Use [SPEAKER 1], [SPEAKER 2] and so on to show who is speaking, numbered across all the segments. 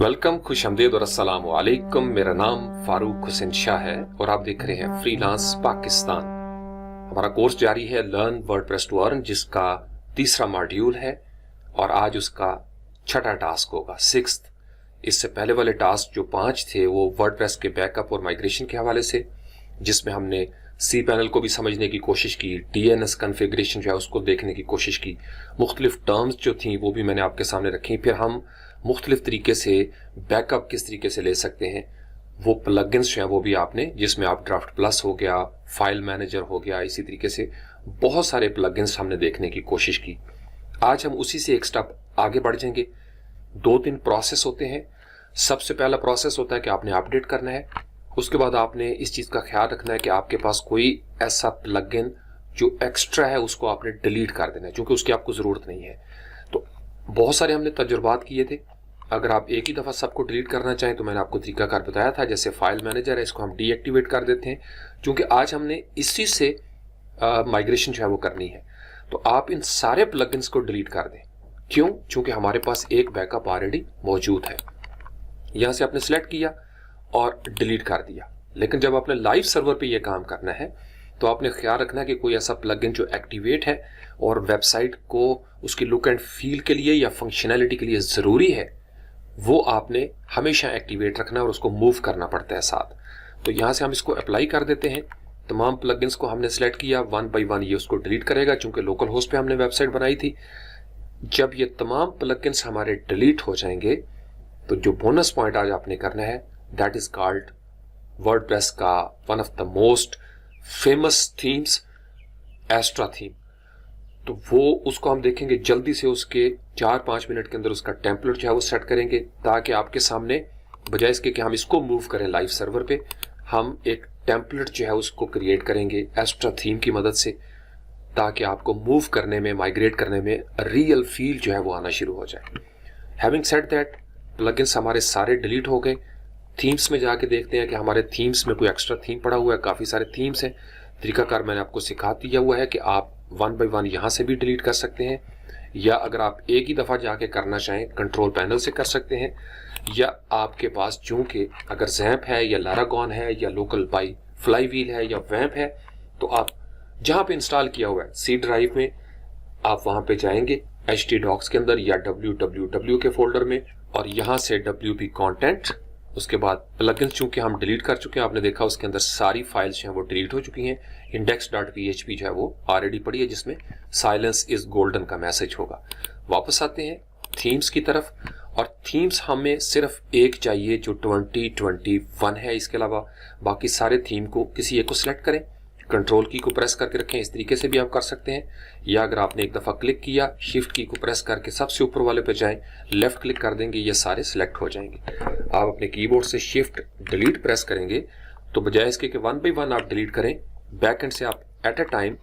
[SPEAKER 1] Welcome, खुशआमदीद और अस्सलाम वालेकुम। मेरा नाम फारूक हुसैन शाह है और आप देख रहे हैं फ्रीलांस पाकिस्तान। हमारा कोर्स जारी है लर्न वर्डप्रेस टू अर्न, जिसका तीसरा मॉड्यूल है और आज उसका छठा टास्क होगा, 6th। इससे पहले वाले टास्क जो 5 थे वो वर्डप्रेस के बैकअप और माइग्रेशन के हवाले से, जिसमें हमने सी पैनल को भी समझने की कोशिश की, DNS कन्फिग्रेशन जो है उसको देखने की कोशिश की, मुख्तलिफ टर्म्स जो थी वो भी मैंने आपके सामने रखी। फिर हम मुख्तलिफ तरीके से बैकअप किस तरीके से ले सकते हैं, वो प्लगइन्स जो हैं वो भी आपने, जिसमें आप ड्राफ्ट प्लस हो गया, फाइल मैनेजर हो गया, इसी तरीके से बहुत सारे प्लगइन्स हमने देखने की कोशिश की। आज हम उसी से एक स्टेप आगे बढ़ जाएंगे। 2-3 प्रोसेस होते हैं। सबसे पहला प्रोसेस होता है कि आपने अपडेट करना है। उसके बाद आपने इस चीज़ का ख्याल रखना है कि आपके पास कोई ऐसा प्लगइन जो एक्स्ट्रा है उसको आपने डिलीट कर देना है, क्योंकि उसकी आपको ज़रूरत नहीं है। तो बहुत सारे हमने तजुर्बात किए थे। अगर आप एक ही दफ़ा सबको डिलीट करना चाहें तो मैंने आपको तरीकाकार बताया था। जैसे फाइल मैनेजर है, इसको हम डीएक्टिवेट कर देते हैं, क्योंकि आज हमने इसी से माइग्रेशन जो है वो करनी है। तो आप इन सारे प्लगइन्स को डिलीट कर दें। क्यों? क्योंकि हमारे पास एक बैकअप ऑलरेडी मौजूद है। यहाँ से आपने सेलेक्ट किया और डिलीट कर दिया। लेकिन जब आपने लाइव सर्वर पे ये काम करना है तो आपने ख्याल रखना है कि कोई ऐसा प्लगइन जो एक्टिवेट है और वेबसाइट को उसकी लुक एंड फील के लिए या फंक्शनैलिटी के लिए ज़रूरी है, वो आपने हमेशा एक्टिवेट रखना और उसको मूव करना पड़ता है साथ। तो यहाँ से हम इसको अप्लाई कर देते हैं। तमाम प्लगइन्स को हमने सेलेक्ट किया, 1 by 1 ये उसको डिलीट करेगा, चूँकि लोकल होस्ट पे हमने वेबसाइट बनाई थी। जब ये तमाम प्लगइन्स हमारे डिलीट हो जाएंगे तो जो बोनस पॉइंट आज आपने करना है, दैट इज कॉल्ड वर्डप्रेस का one of the most famous themes, extra theme. तो वो उसको हम देखेंगे जल्दी से, उसके 4-5 मिनट के अंदर उसका टेम्पलेट जो है वो सेट करेंगे, ताकि आपके सामने बजाय इसके कि हम इसको मूव करें लाइव सर्वर पे, हम एक टेम्पलेट जो है उसको क्रिएट करेंगे एस्ट्रा थीम की मदद से, ताकि आपको मूव करने में, माइग्रेट करने में रियल फील जो है वो आना शुरू हो जाए। हैविंग सेड दैट, प्लगइन्स हमारे सारे डिलीट हो गए। थीम्स में जाके देखते हैं कि हमारे थीम्स में कोई एक्स्ट्रा थीम पड़ा हुआ है। काफ़ी सारे थीम्स हैं। तरीकाकार मैंने आपको सिखा दिया हुआ है कि आप 1 by 1 यहाँ से भी डिलीट कर सकते हैं, या अगर आप एक ही दफ़ा जाके करना चाहें कंट्रोल पैनल से कर सकते हैं, या आपके पास चूँकि अगर जैम्प है या लारागॉन है या लोकल बाई फ्लाई व्हील है या वैम्प है, तो आप जहाँ पे इंस्टॉल किया हुआ है सी ड्राइव में, आप वहाँ पे जाएंगे htdocs के अंदर या www के फोल्डर में, और यहाँ से wp कंटेंट, उसके बाद प्लगइन्स चूंकि हम डिलीट कर चुके हैं, आपने देखा उसके अंदर सारी फाइल्स जो हैं वो डिलीट हो चुकी हैं। index.php जो है वो ऑलरेडी पड़ी है, जिसमें साइलेंस इज गोल्डन का मैसेज होगा। वापस आते हैं थीम्स की तरफ, और थीम्स हमें सिर्फ एक चाहिए जो 2021 है। इसके अलावा बाकी सारे थीम को किसी एक को सिलेक्ट करें, कंट्रोल की को प्रेस करके रखें। इस तरीके से भी आप कर सकते हैं, या अगर आपने एक दफ़ा क्लिक किया, शिफ्ट की को प्रेस करके सबसे ऊपर वाले पे जाएं, लेफ्ट क्लिक कर देंगे, ये सारे सिलेक्ट हो जाएंगे। आप अपने कीबोर्ड से शिफ्ट डिलीट प्रेस करेंगे तो बजाय इसके कि 1 by 1 आप डिलीट करें, बैक एंड से आप एट अ टाइम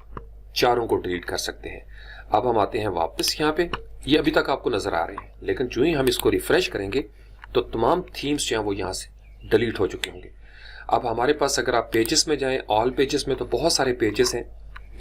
[SPEAKER 1] चारों को डिलीट कर सकते हैं। अब हम आते हैं वापस यहाँ पे। ये अभी तक आपको नजर आ रहे हैं, लेकिन जो ही हम इसको रिफ्रेश करेंगे तो तमाम थीम्स जो हैं वो यहाँ से डिलीट हो चुके होंगे। अब हमारे पास अगर आप पेजेस में जाएं, ऑल पेजेस में तो बहुत सारे पेजेस हैं।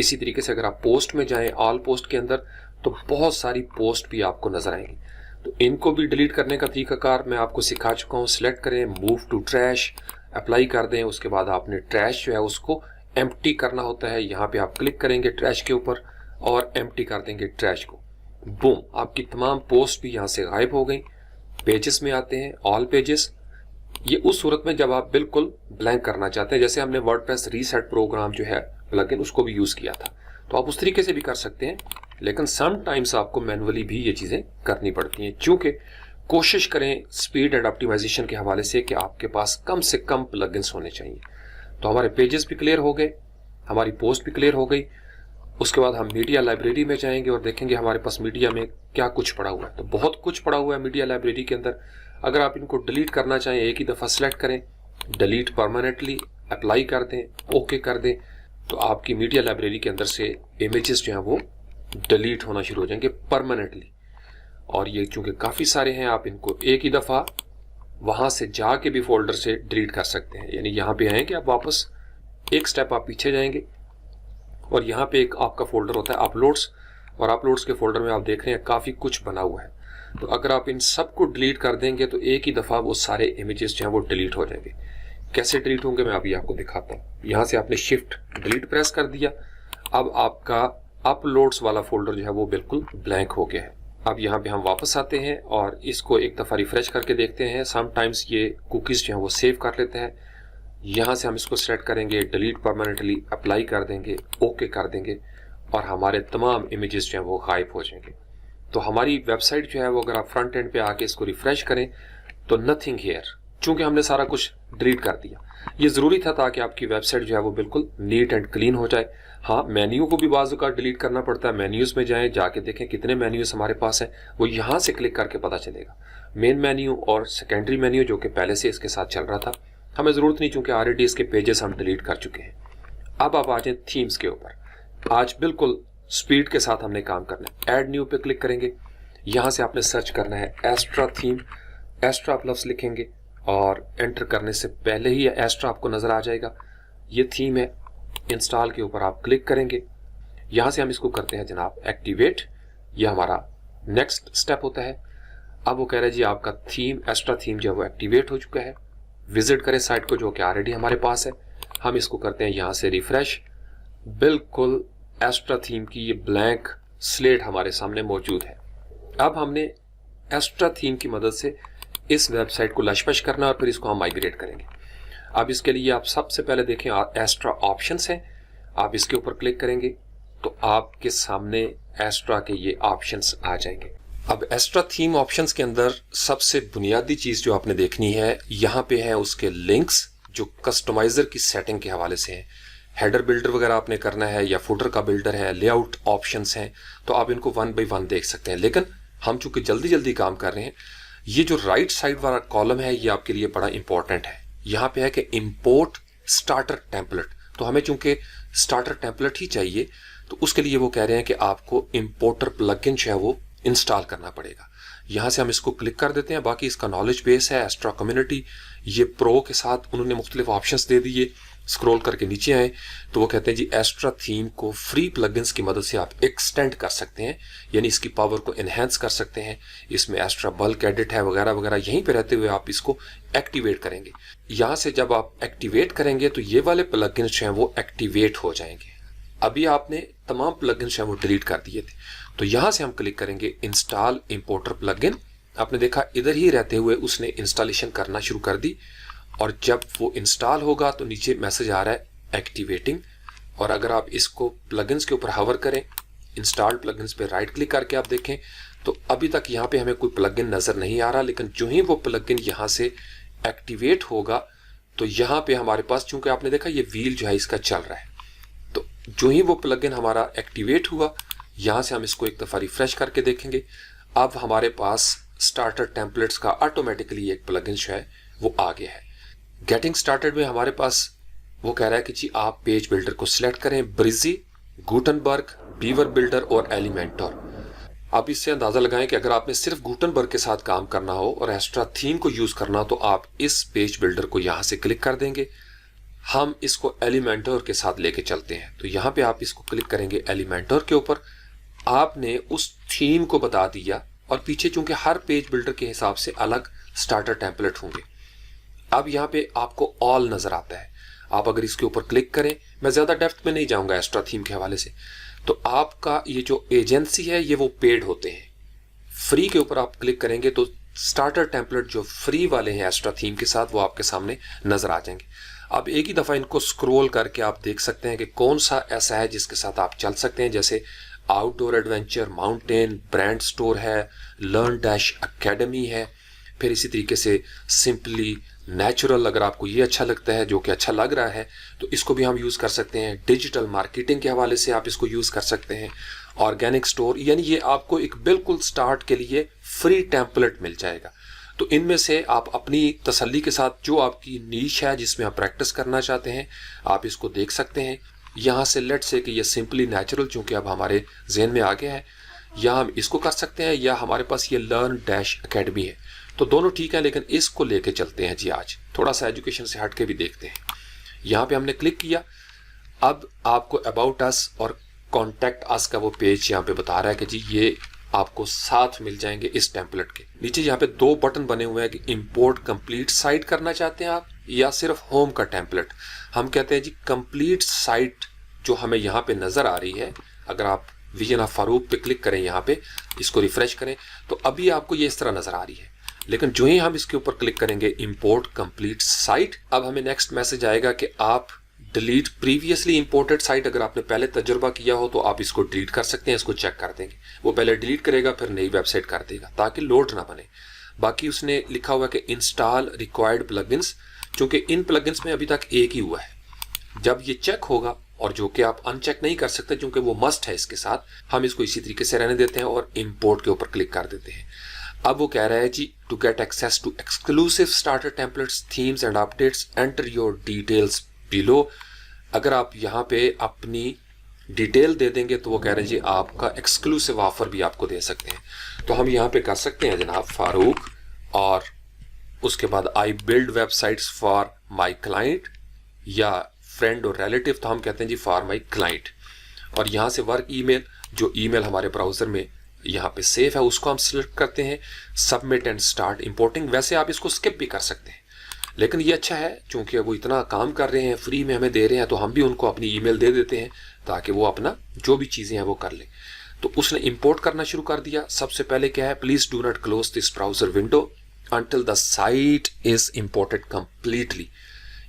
[SPEAKER 1] इसी तरीके से अगर आप पोस्ट में जाएं, ऑल पोस्ट के अंदर तो बहुत सारी पोस्ट भी आपको नजर आएंगी। तो इनको भी डिलीट करने का तरीकाकार मैं आपको सिखा चुका हूँ। सिलेक्ट करें, मूव टू ट्रैश, अप्लाई कर दें। उसके बाद आपने ट्रैश जो है उसको एम्प्टी करना होता है। यहाँ पे आप क्लिक करेंगे ट्रैश के ऊपर और एम्प्टी कर देंगे ट्रैश को। बूम, आपकी तमाम पोस्ट भी यहाँ से गायब हो गई। पेजेस में आते हैं, ऑल पेजेस। ये उस सूरत में जब आप बिल्कुल ब्लैंक करना चाहते हैं, जैसे हमने वर्डप्रेस रीसेट प्रोग्राम जो है प्लगइन, उसको भी यूज किया था, तो आप उस तरीके से भी कर सकते हैं। लेकिन समटाइम्स आपको मैनुअली भी ये चीजें करनी पड़ती हैं, क्योंकि कोशिश करें स्पीड एंड ऑप्टिमाइजेशन के हवाले से कि आपके पास कम से कम प्लगइन्स होने चाहिए। तो हमारे पेजेस भी क्लियर हो गए, हमारी पोस्ट भी क्लियर हो गई। उसके बाद हम मीडिया लाइब्रेरी में जाएंगे और देखेंगे हमारे पास मीडिया में क्या कुछ पड़ा हुआ है। तो बहुत कुछ पड़ा हुआ है मीडिया लाइब्रेरी के अंदर। अगर आप इनको डिलीट करना चाहें, एक ही दफ़ा सेलेक्ट करें, डिलीट परमानेंटली, अप्लाई कर दें, ओके कर दें, तो आपकी मीडिया लाइब्रेरी के अंदर से इमेजेस जो हैं वो डिलीट होना शुरू हो जाएंगे परमानेंटली। और ये चूंकि काफ़ी सारे हैं, आप इनको एक ही दफ़ा वहाँ से जाके भी फोल्डर से डिलीट कर सकते हैं। यानी यहाँ पे आएंगे आप, वापस एक स्टेप आप पीछे जाएंगे और यहाँ पे एक आपका फोल्डर होता है अपलोड्स, और अपलोड्स के फोल्डर में आप देख रहे हैं काफ़ी कुछ बना हुआ है। तो अगर आप इन सबको डिलीट कर देंगे तो एक ही दफ़ा वो सारे इमेजेस जो हैं वो डिलीट हो जाएंगे। कैसे डिलीट होंगे मैं अभी आपको दिखाता हूँ। यहाँ से आपने शिफ्ट डिलीट प्रेस कर दिया, अब आपका अपलोड्स वाला फोल्डर जो है वो बिल्कुल ब्लैंक हो गया है। अब यहाँ पे हम वापस आते हैं और इसको एक दफ़ा रिफ्रेश करके देखते हैं। समटाइम्स ये कुकीज़ जो हैं वो सेव कर लेते हैं। यहाँ से हम इसको सेलेक्ट करेंगे, डिलीट परमानेंटली अप्लाई कर देंगे, ओके कर देंगे और हमारे तमाम इमेजेस जो हैं वो गायब हो जाएंगे। तो हमारी वेबसाइट जो है वो अगर आप फ्रंट एंड पे आके इसको रिफ्रेश करें तो नथिंग हियर, चूंकि हमने सारा कुछ डिलीट कर दिया। ये ज़रूरी था ताकि आपकी वेबसाइट जो है वो बिल्कुल नीट एंड क्लीन हो जाए। हाँ, मेन्यू को भी बाज़ का डिलीट करना पड़ता है। मेन्यूज़ में जाएं, जाके देखें कितने मेन्यूज़ हमारे पास हैं, वो यहाँ से क्लिक करके पता चलेगा। मेन मेन्यू और सेकेंडरी मेन्यू जो कि पहले से इसके साथ चल रहा था, हमें ज़रूरत नहीं, चूंकि ऑलरेडी इसके पेजेस हम डिलीट कर चुके हैं। अब आप आ जाए थीम्स के ऊपर। आज बिल्कुल स्पीड के साथ हमने काम करना है। ऐड न्यू पे क्लिक करेंगे, यहाँ से आपने सर्च करना है एस्ट्रा थीम। एस्ट्रा आप लफ्ज़ लिखेंगे और एंटर करने से पहले ही एस्ट्रा आपको नज़र आ जाएगा। ये थीम है। इंस्टॉल के ऊपर आप क्लिक करेंगे, यहाँ से हम इसको करते हैं जनाब एक्टिवेट। यह हमारा नेक्स्ट स्टेप होता है। अब वो कह रहे हैं जी आपका थीम, एस्ट्रा थीम जो है वो एक्टिवेट हो चुका है। विजिट करें साइट को जो कि ऑलरेडी हमारे पास है। हम इसको करते हैं यहाँ से रिफ्रेश। बिल्कुल एस्ट्रा थीम की ये ब्लैंक स्लेट हमारे सामने मौजूद है। अब हमने एस्ट्रा थीम की मदद से इस वेबसाइट को लशपश करना और फिर इसको हम माइग्रेट करेंगे। अब इसके लिए आप सबसे पहले देखें एस्ट्रा ऑप्शंस हैं, आप इसके ऊपर क्लिक करेंगे तो आपके सामने एस्ट्रा के ये ऑप्शंस आ जाएंगे। अब एस्ट्रा थीम ऑप्शंस के अंदर सबसे बुनियादी चीज़ जो आपने देखनी है, यहाँ पे है उसके लिंक्स जो कस्टमाइजर की सेटिंग के हवाले से हैं। हेडर बिल्डर वगैरह आपने करना है या फुटर का बिल्डर है, लेआउट ऑप्शंस हैं, तो आप इनको वन बाई वन देख सकते हैं। लेकिन हम चूंकि जल्दी जल्दी काम कर रहे हैं, ये जो राइट साइड वाला कॉलम है ये आपके लिए बड़ा इंपॉर्टेंट है। यहाँ पे है कि इंपोर्ट स्टार्टर टेम्पलेट। तो हमें चूंकि स्टार्टर टेम्पलेट ही चाहिए, तो उसके लिए वो कह रहे हैं कि आपको इंपोर्टर प्लगइन जो है वो इंस्टॉल करना पड़ेगा। यहाँ से हम इसको क्लिक कर देते हैं। बाकी इसका नॉलेज बेस है एस्ट्रा कम्युनिटी, ये प्रो के साथ उन्होंने मुख्तलिफ ऑप्शंस दे दिए। स्क्रॉल करके नीचे आए तो वो कहते हैं जी एस्ट्रा थीम को फ्री प्लगइन्स की मदद से आप एक्सटेंड कर सकते हैं, यानी इसकी पावर को एनहेंस कर सकते हैं। इसमें एस्ट्रा बल्क एडिट है वगैरह वगैरह, यहीं पे रहते हुए आप इसको एक्टिवेट करेंगे। यहाँ से जब आप एक्टिवेट करेंगे तो ये वाले प्लगइन्स हैं वो एक्टिवेट हो जाएंगे। अभी आपने तमाम प्लगइन्स हैं वो डिलीट कर दिए थे, तो यहाँ से हम क्लिक करेंगे इंस्टॉल इंपोर्टर प्लगइन। आपने देखा इधर ही रहते हुए उसने इंस्टॉलेशन करना शुरू कर दी और जब वो इंस्टॉल होगा तो नीचे मैसेज आ रहा है एक्टिवेटिंग। और अगर आप इसको प्लगइन्स के ऊपर हवर करें, इंस्टॉल्ड प्लगइन्स पे राइट क्लिक करके आप देखें तो अभी तक यहाँ पे हमें कोई प्लगइन नज़र नहीं आ रहा, लेकिन जो ही वो प्लगइन यहाँ से एक्टिवेट होगा तो यहाँ पे हमारे पास, चूंकि आपने देखा ये व्हील जो है इसका चल रहा है, तो जो ही वो प्लगइन हमारा एक्टिवेट हुआ, यहाँ से हम इसको एक दफ़ा रिफ्रेश करके देखेंगे। अब हमारे पास स्टार्टर टेम्पलेट्स का ऑटोमेटिकली एक प्लगइन जो है वो आ गया है। गेटिंग स्टार्टेड में हमारे पास वो कह रहा है कि जी आप पेज बिल्डर को सिलेक्ट करें, ब्रिजी, गुटनबर्ग, बीवर बिल्डर और एलिमेंटर। आप इससे अंदाजा लगाएं कि अगर आपने सिर्फ गुटनबर्ग के साथ काम करना हो और एस्ट्रा थीम को यूज करना हो तो आप इस पेज बिल्डर को यहाँ से क्लिक कर देंगे। हम इसको एलिमेंटर के साथ लेके चलते हैं, तो यहाँ पे आप इसको क्लिक करेंगे एलिमेंटर के ऊपर। आपने उस थीम को बता दिया और पीछे चूंकि हर पेज बिल्डर के हिसाब से अलग स्टार्टर टेम्पलेट होंगे। अब यहाँ पे आपको ऑल नजर आता है। आप अगर इसके ऊपर क्लिक करें, मैं ज्यादा डेप्थ में नहीं जाऊंगा एस्ट्रा थीम के हवाले से, तो आपका ये जो एजेंसी है ये वो पेड होते हैं। फ्री के ऊपर आप क्लिक करेंगे तो स्टार्टर टेम्पलेट जो फ्री वाले हैं एस्ट्रा थीम के साथ वो आपके सामने नजर आ जाएंगे। अब एक ही दफा इनको स्क्रॉल करके आप देख सकते हैं कि कौन सा ऐसा है जिसके साथ आप चल सकते हैं, जैसे outdoor adventure, mountain, brand store है, लर्न डैश अकेडमी है, फिर इसी तरीके से सिंपली नेचुरल, अगर आपको ये अच्छा लगता है, जो कि अच्छा लग रहा है, तो इसको भी हम यूज़ कर सकते हैं। डिजिटल मार्केटिंग के हवाले से आप इसको यूज़ कर सकते हैं। ऑर्गेनिक स्टोर, यानी ये आपको एक बिल्कुल स्टार्ट के लिए फ्री टेम्पलेट मिल जाएगा। तो इनमें से आप अपनी तसल्ली के साथ जो आपकी नीश है जिसमें आप प्रैक्टिस करना चाहते हैं, आप इसको देख सकते हैं। यहाँ से लेट से कि ये सिंपली नेचुरल चूंकि अब हमारे जहन में आ गया है, या हम इसको कर सकते हैं, या हमारे पास ये लर्न डैश अकेडमी है, तो दोनों ठीक है। लेकिन इसको लेके चलते हैं जी, आज थोड़ा सा एजुकेशन से हट के भी देखते हैं। यहाँ पे हमने क्लिक किया। अब आपको अबाउट अस और कॉन्टैक्ट अस का वो पेज यहाँ पे बता रहा है कि जी ये आपको साथ मिल जाएंगे इस टेम्पलेट के। नीचे यहाँ पे 2 बटन बने हुए हैं कि इंपोर्ट कंप्लीट साइट करना चाहते हैं आप या सिर्फ होम का टेम्पलेट। हम कहते हैं जी कंप्लीट साइट जो हमें यहाँ पे नजर आ रही है, अगर आप विजन ऑफ फारूक पे क्लिक करें, यहाँ पे इसको रिफ्रेश करें तो अभी आपको ये इस तरह नजर आ रही है। लेकिन जो ही हम इसके ऊपर क्लिक करेंगे इंपोर्ट कंप्लीट साइट, अब हमें नेक्स्ट मैसेज आएगा कि आप डिलीट प्रीवियसली इंपोर्टेड साइट, अगर आपने पहले तजुर्बा किया हो तो आप इसको डिलीट कर सकते हैं, इसको चेक कर देंगे। वो पहले डिलीट करेगा फिर नई वेबसाइट कर देगा ताकि लोड ना बने। बाकी उसने लिखा हुआ कि इंस्टॉल रिक्वायर्ड प्लगइन्स, क्योंकि इन प्लगइन्स में अभी तक एक ही हुआ है। जब ये चेक होगा, और जो कि आप अनचेक नहीं कर सकते क्योंकि वो मस्ट है इसके साथ, हम इसको इसी तरीके से रहने देते हैं और इंपोर्ट के ऊपर क्लिक कर देते हैं। अब वो कह रहा है जी to get access to exclusive starter templates themes and updates enter your details below. अगर आप यहाँ पे अपनी डिटेल दे देंगे तो वो कह रहे हैं जी आपका एक्सक्लूसिव ऑफर भी आपको दे सकते हैं। तो हम यहाँ पे कर सकते हैं जनाब फारूक, और उसके बाद I build websites for my client या फ्रेंड और रिलेटिव, तो हम कहते हैं जी फॉर माई क्लाइंट। और यहाँ से वर्क ईमेल, जो ईमेल हमारे ब्राउजर में यहाँ पे सेव है उसको हम सिलेक्ट करते हैं। Submit and start importing. वैसे आप इसको स्किप भी कर सकते हैं, लेकिन ये अच्छा है क्योंकि वो इतना काम कर रहे हैं, फ्री में हमें दे रहे हैं, तो हम भी उनको अपनी ईमेल दे देते हैं ताकि वो अपना जो भी चीज़ें हैं वो कर लें। तो उसने इंपोर्ट करना शुरू कर दिया। सबसे पहले क्या है, please do not close this browser window until the site is imported completely.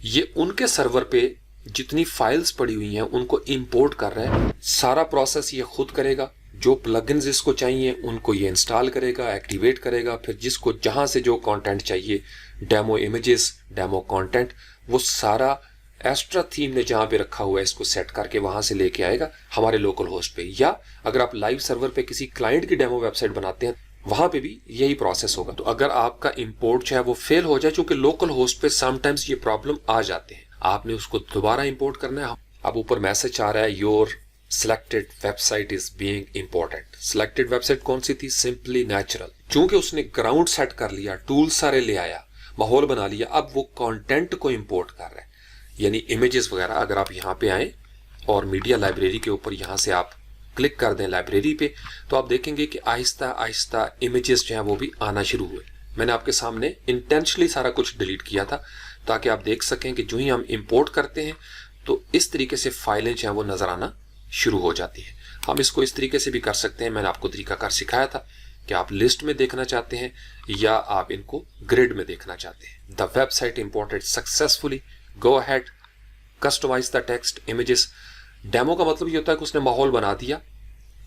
[SPEAKER 1] ये उनके सर्वर पे जितनी फाइल्स पड़ी हुई हैं उनको इंपोर्ट कर रहा है। सारा प्रोसेस ये खुद करेगा। जो प्लगइन्स इसको चाहिए उनको ये इंस्टॉल करेगा, एक्टिवेट करेगा, फिर जिसको जहां से जो कंटेंट चाहिए, डेमो इमेजेस, डेमो कंटेंट, वो सारा एस्ट्रा थीम ने जहां पे रखा हुआ है इसको सेट करके वहां से लेके आएगा हमारे लोकल होस्ट पे। या अगर आप लाइव सर्वर पे किसी क्लाइंट की डेमो वेबसाइट बनाते हैं वहां पे भी यही प्रोसेस होगा। तो अगर आपका इंपोर्ट चाहे वो फेल हो जाए, क्योंकि लोकल होस्ट पे समटाइम्स ये प्रॉब्लम आ जाते हैं, आपने उसको दोबारा इंपोर्ट करना है। अब ऊपर मैसेज आ रहा है your selected website is being imported. Selected website कौन सी थी? Simply natural. चूंकि उसने ग्राउंड सेट कर लिया, टूल सारे ले आया, माहौल बना लिया, अब वो कंटेंट को इंपोर्ट कर रहा है, यानी इमेजेस वगैरह। अगर आप यहाँ पे आए और मीडिया लाइब्रेरी के ऊपर यहाँ से आप क्लिक कर दें लाइब्रेरी पे, तो आप देखेंगे कि आहिस्ता आहिस्ता इमेजेस जो हैं वो भी आना शुरू हुए। मैंने आपके सामने इंटेंशनली सारा कुछ डिलीट किया था ताकि आप देख सकें कि जो ही हम इंपोर्ट करते हैं तो इस तरीके से फाइलें जो हैं वो नजर आना शुरू हो जाती है। हम इसको इस तरीके से भी कर सकते हैं। मैंने आपको तरीकाकार सिखाया था कि आप लिस्ट में देखना चाहते हैं या आप इनको ग्रिड में देखना चाहते हैं। The website imported successfully, go ahead, customise the text, images. Demo का मतलब ये होता है कि उसने माहौल बना दिया,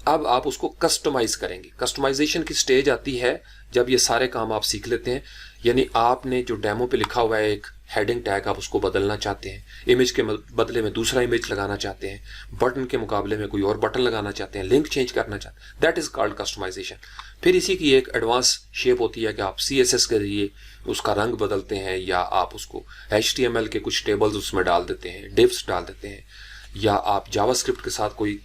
[SPEAKER 1] अब आप उसको कस्टमाइज करेंगे। कस्टमाइजेशन की स्टेज आती है जब ये सारे काम आप सीख लेते हैं, यानी आपने जो डेमो पे लिखा हुआ है एक हेडिंग टैग, आप उसको बदलना चाहते हैं, इमेज के बदले में दूसरा इमेज लगाना चाहते हैं, बटन के मुकाबले में कोई और बटन लगाना चाहते हैं, लिंक चेंज करना चाहते हैं, दैट इज कॉल्ड कस्टमाइजेशन। फिर इसी की एक एडवांस शेप होती है कि आप CSS के जरिए उसका रंग बदलते हैं, या आप उसको HTML के कुछ टेबल्स उसमें डाल देते हैं, डिव्स डाल देते हैं, या आप जावास्क्रिप्ट के साथ कोई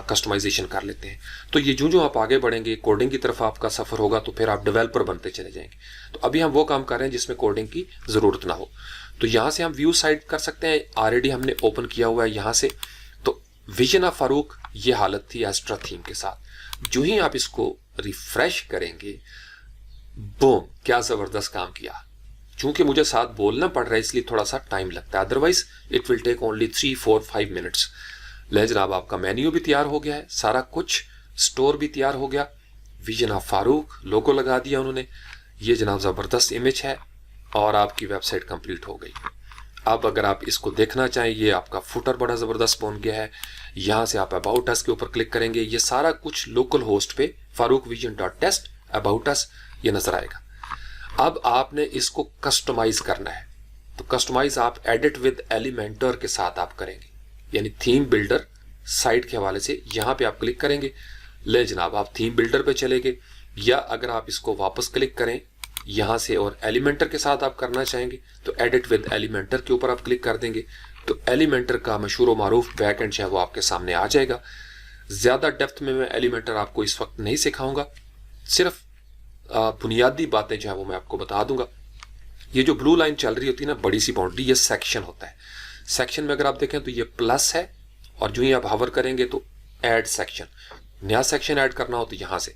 [SPEAKER 1] कस्टमाइजेशन कर लेते हैं। तो ये जो आप आगे बढ़ेंगे, कोडिंग की तरफ आपका सफर होगा, तो फिर आप डेवलपर बनते चले जाएंगे। तो अभी हम वो काम कर रहे हैं जिसमें कोडिंग की जरूरत ना हो। तो यहाँ से हम व्यू साइट कर सकते हैं, ऑलरेडी हमने ओपन किया हुआ है यहाँ से। तो विजन ऑफ फारूक ये हालत थी एस्ट्रा थीम के साथ। जो ही आप इसको रिफ्रेश करेंगे, बूम, क्या जबरदस्त काम किया। चूंकि मुझे साथ बोलना पड़ रहा है इसलिए थोड़ा सा टाइम लगता है, otherwise it will take only 3, 4, 5 minutes. ले जनाब, आपका मेन्यू भी तैयार हो गया है, सारा कुछ स्टोर भी तैयार हो गया, विजन ऑफ फारूक लोगो लगा दिया उन्होंने, ये जनाब जबरदस्त इमेज है और आपकी वेबसाइट कंप्लीट हो गई। अब अगर आप इसको देखना चाहें, ये आपका फुटर बड़ा जबरदस्त बन गया है। यहां से आप अबाउट अस के ऊपर क्लिक करेंगे, ये सारा कुछ लोकल होस्ट पे farooqvision.test अबाउट अस ये नजर आएगा। अब आपने इसको कस्टमाइज करना है, तो कस्टमाइज आप एडिट विद एलिमेंटर के साथ आप करेंगे, यानी थीम बिल्डर साइट के हवाले से यहाँ पे आप क्लिक करेंगे। ले जनाब, आप थीम बिल्डर पे चले गए, या अगर आप इसको वापस क्लिक करें यहाँ से और एलिमेंटर के साथ आप करना चाहेंगे तो एडिट विद एलिमेंटर के ऊपर आप क्लिक कर देंगे, तो एलिमेंटर का मशहूर मारूफ बैकएंड है वो आपके सामने आ जाएगा। ज्यादा डेप्थ में मैं एलिमेंटर आपको इस वक्त नहीं सिखाऊंगा, सिर्फ बुनियादी बातें जो है वो मैं आपको बता दूंगा। ये जो ब्लू लाइन चल रही होती है ना, बड़ी सी बाउंड्री, ये सेक्शन होता है। सेक्शन में अगर आप देखें तो ये प्लस है, और जो ही आप हवर करेंगे तो ऐड सेक्शन, नया सेक्शन ऐड करना हो तो यहाँ से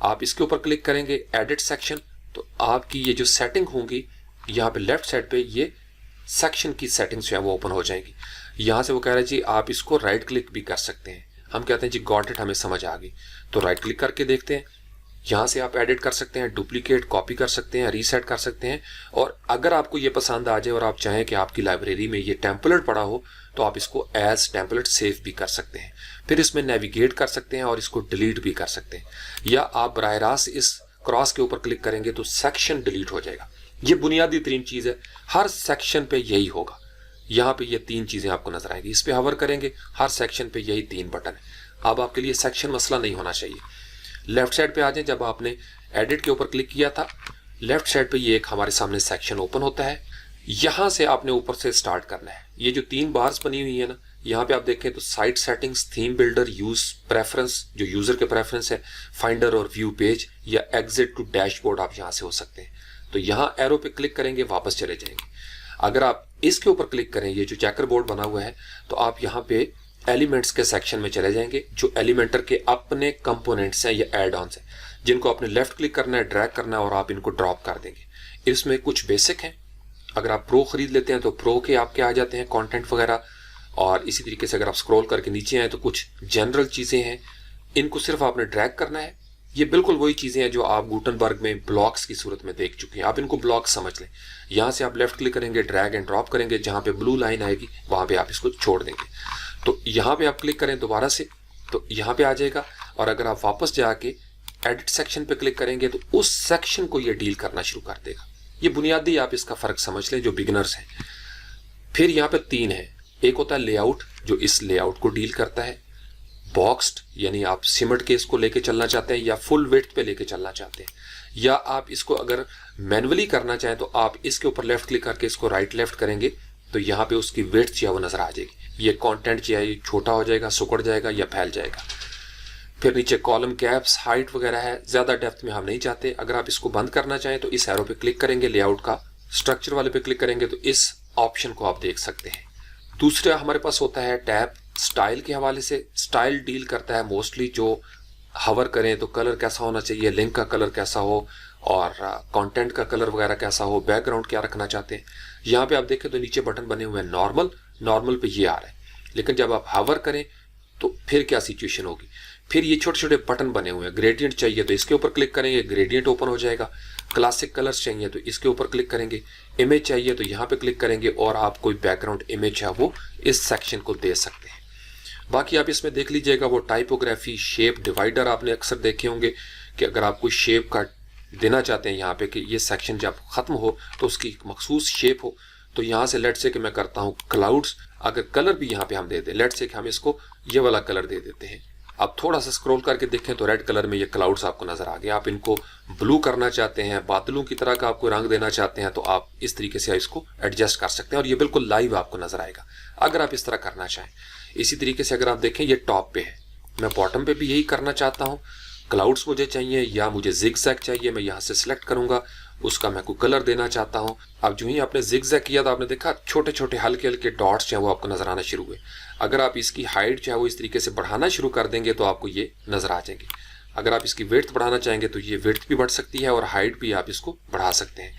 [SPEAKER 1] आप इसके ऊपर क्लिक करेंगे एडिट सेक्शन, तो आपकी ये जो सेटिंग होंगी यहाँ पे लेफ्ट साइड पे ये सेक्शन की सेटिंग्स जो है वो ओपन हो जाएंगी। यहाँ से वो कह रहे हैं जी आप इसको राइट क्लिक भी कर सकते हैं। हम कहते हैं जी गॉट इट, हमें समझ आ गई, तो राइट क्लिक करके देखते हैं। यहाँ से आप एडिट कर सकते हैं, डुप्लीकेट कॉपी कर सकते हैं, रीसेट कर सकते हैं। और अगर आपको ये पसंद आ जाए और आप चाहें कि आपकी लाइब्रेरी में ये टेम्पलेट पड़ा हो तो आप इसको एज टेम्पलेट सेव भी कर सकते हैं। फिर इसमें नेविगेट कर सकते हैं और इसको डिलीट भी कर सकते हैं, या आप बराह रास्त इस क्रॉस के ऊपर क्लिक करेंगे तो सेक्शन डिलीट हो जाएगा। ये बुनियादी तरीन चीज़ है, हर सेक्शन पे यही होगा। यहाँ पे ये 3 चीज़ें आपको नजर आएंगी, इस पे हवर करेंगे, हर सेक्शन पे यही 3 बटन है। अब आपके लिए सेक्शन मसला नहीं होना चाहिए। लेफ्ट साइड पे आ जाए, जब आपने एडिट के ऊपर क्लिक किया था लेफ्ट साइड पे ये एक हमारे सामने सेक्शन ओपन होता है। यहाँ से आपने ऊपर से स्टार्ट करना है। ये जो 3 बार्स बनी हुई है ना, यहाँ पे आप देखें तो site settings, theme builder, use preference, जो यूजर के प्रेफरेंस है, फाइंडर और व्यू पेज, या एग्जिट टू डैशबोर्ड आप यहाँ से हो सकते हैं। तो यहाँ एरो पे क्लिक करेंगे, वापस चले जाएंगे। अगर आप इसके ऊपर क्लिक करें, ये जो चेकर बोर्ड बना हुआ है, तो आप यहाँ पे एलिमेंट्स के सेक्शन में चले जाएंगे, जो एलिमेंटर के अपने कंपोनेंट्स हैं या एड ऑन्स हैं, जिनको आपने लेफ्ट क्लिक करना है, ड्रैग करना है और आप इनको ड्रॉप कर देंगे। इसमें कुछ बेसिक हैं, अगर आप प्रो खरीद लेते हैं तो प्रो के आपके आ जाते हैं कंटेंट वगैरह, और इसी तरीके से अगर आप स्क्रॉल करके नीचे आए तो कुछ जनरल चीज़ें हैं, इनको सिर्फ आपने ड्रैग करना है। ये बिल्कुल वही चीज़ें हैं जो आप गुटनबर्ग में ब्लॉक्स की सूरत में देख चुके हैं, आप इनको ब्लॉक समझ लें। यहाँ से आप लेफ्ट क्लिक करेंगे, ड्रैग एंड ड्रॉप करेंगे, जहाँ पे ब्लू लाइन आएगी वहाँ पे आप इसको छोड़ देंगे। तो यहाँ पे आप क्लिक करें दोबारा से, तो यहाँ पे आ जाएगा। और अगर आप वापस जाके एडिट सेक्शन पे क्लिक करेंगे तो उस सेक्शन को ये डील करना शुरू कर देगा। ये बुनियादी आप इसका फ़र्क समझ लें जो बिगिनर्स हैं। फिर यहाँ पे 3 है, एक होता है लेआउट, जो इस लेआउट को डील करता है। बॉक्स्ड, यानी आप सिमट के इसको लेके चलना चाहते हैं या फुल विड्थ पे लेके चलना चाहते हैं, या आप इसको अगर मैनुअली करना चाहें तो आप इसके ऊपर लेफ्ट क्लिक करके इसको राइट लेफ्ट करेंगे तो यहाँ पे उसकी विड्थ जो है वो नजर आ जाएगी। ये कंटेंट जो है ये छोटा हो जाएगा, सिकुड़ जाएगा या फैल जाएगा। फिर नीचे कॉलम कैप्स, हाइट वगैरह है, ज्यादा डेप्थ में हम नहीं चाहते। अगर आप इसको बंद करना चाहें तो इस एरो पे क्लिक करेंगे, लेआउट का स्ट्रक्चर वाले पे क्लिक करेंगे तो इस ऑप्शन को आप देख सकते हैं। दूसरा हमारे पास होता है टैब, स्टाइल के हवाले से। स्टाइल डील करता है मोस्टली जो हवर करें तो कलर कैसा होना चाहिए, लिंक का कलर कैसा हो और कंटेंट का कलर वगैरह कैसा हो, बैकग्राउंड क्या रखना चाहते हैं। यहाँ पे आप देखें तो नीचे बटन बने हुए हैं नॉर्मल, नॉर्मल पे ये आ रहा है। लेकिन जब आप हवर करें तो फिर क्या सिचुएशन होगी, फिर ये छोटे छोटे बटन बने हुए हैं। ग्रेडियंट चाहिए तो इसके ऊपर क्लिक करेंगे, ग्रेडियंट ओपन हो जाएगा। क्लासिक कलर्स चाहिए तो इसके ऊपर क्लिक करेंगे। इमेज चाहिए तो यहाँ पे क्लिक करेंगे और आप कोई बैकग्राउंड इमेज है वो इस सेक्शन को दे सकते हैं। बाकी आप इसमें देख लीजिएगा वो टाइपोग्राफी, शेप डिवाइडर आपने अक्सर देखे होंगे कि अगर आप कोई शेप का देना चाहते हैं यहाँ पे कि ये सेक्शन जब खत्म हो तो उसकी एक मखसूस शेप हो, तो यहाँ से लेट से कि मैं करता हूँ क्लाउड्स, अगर कलर भी यहाँ पे हम दे दें, लेट से कि हम इसको ये वाला कलर दे देते हैं। अब थोड़ा सा स्क्रॉल करके देखें तो रेड कलर में ये क्लाउड्स आपको नजर आ गए। आप इनको ब्लू करना चाहते हैं, बादलों की तरह का आपको रंग देना चाहते हैं तो आप इस तरीके से इसको एडजस्ट कर सकते हैं और ये बिल्कुल लाइव आपको नजर आएगा अगर आप इस तरह करना चाहें। इसी तरीके से अगर आप देखें ये टॉप पे है, मैं बॉटम पे भी यही करना चाहता हूँ। क्लाउड्स मुझे चाहिए या मुझे जिगजैग चाहिए, मैं यहाँ से सिलेक्ट करूंगा, उसका मैं कोई कलर देना चाहता हूँ। अब जो ही आपने जिगजैग किया तो आपने देखा छोटे छोटे हल्के हल्के डॉट्स जो है वो आपको नजर आना शुरू हुए। अगर आप इसकी हाइट जो है वो इस तरीके से बढ़ाना शुरू कर देंगे तो आपको ये नजर आ जाएंगे। अगर आप इसकी विड्थ बढ़ाना चाहेंगे तो ये विड्थ भी बढ़ सकती है और हाइट भी आप इसको बढ़ा सकते हैं।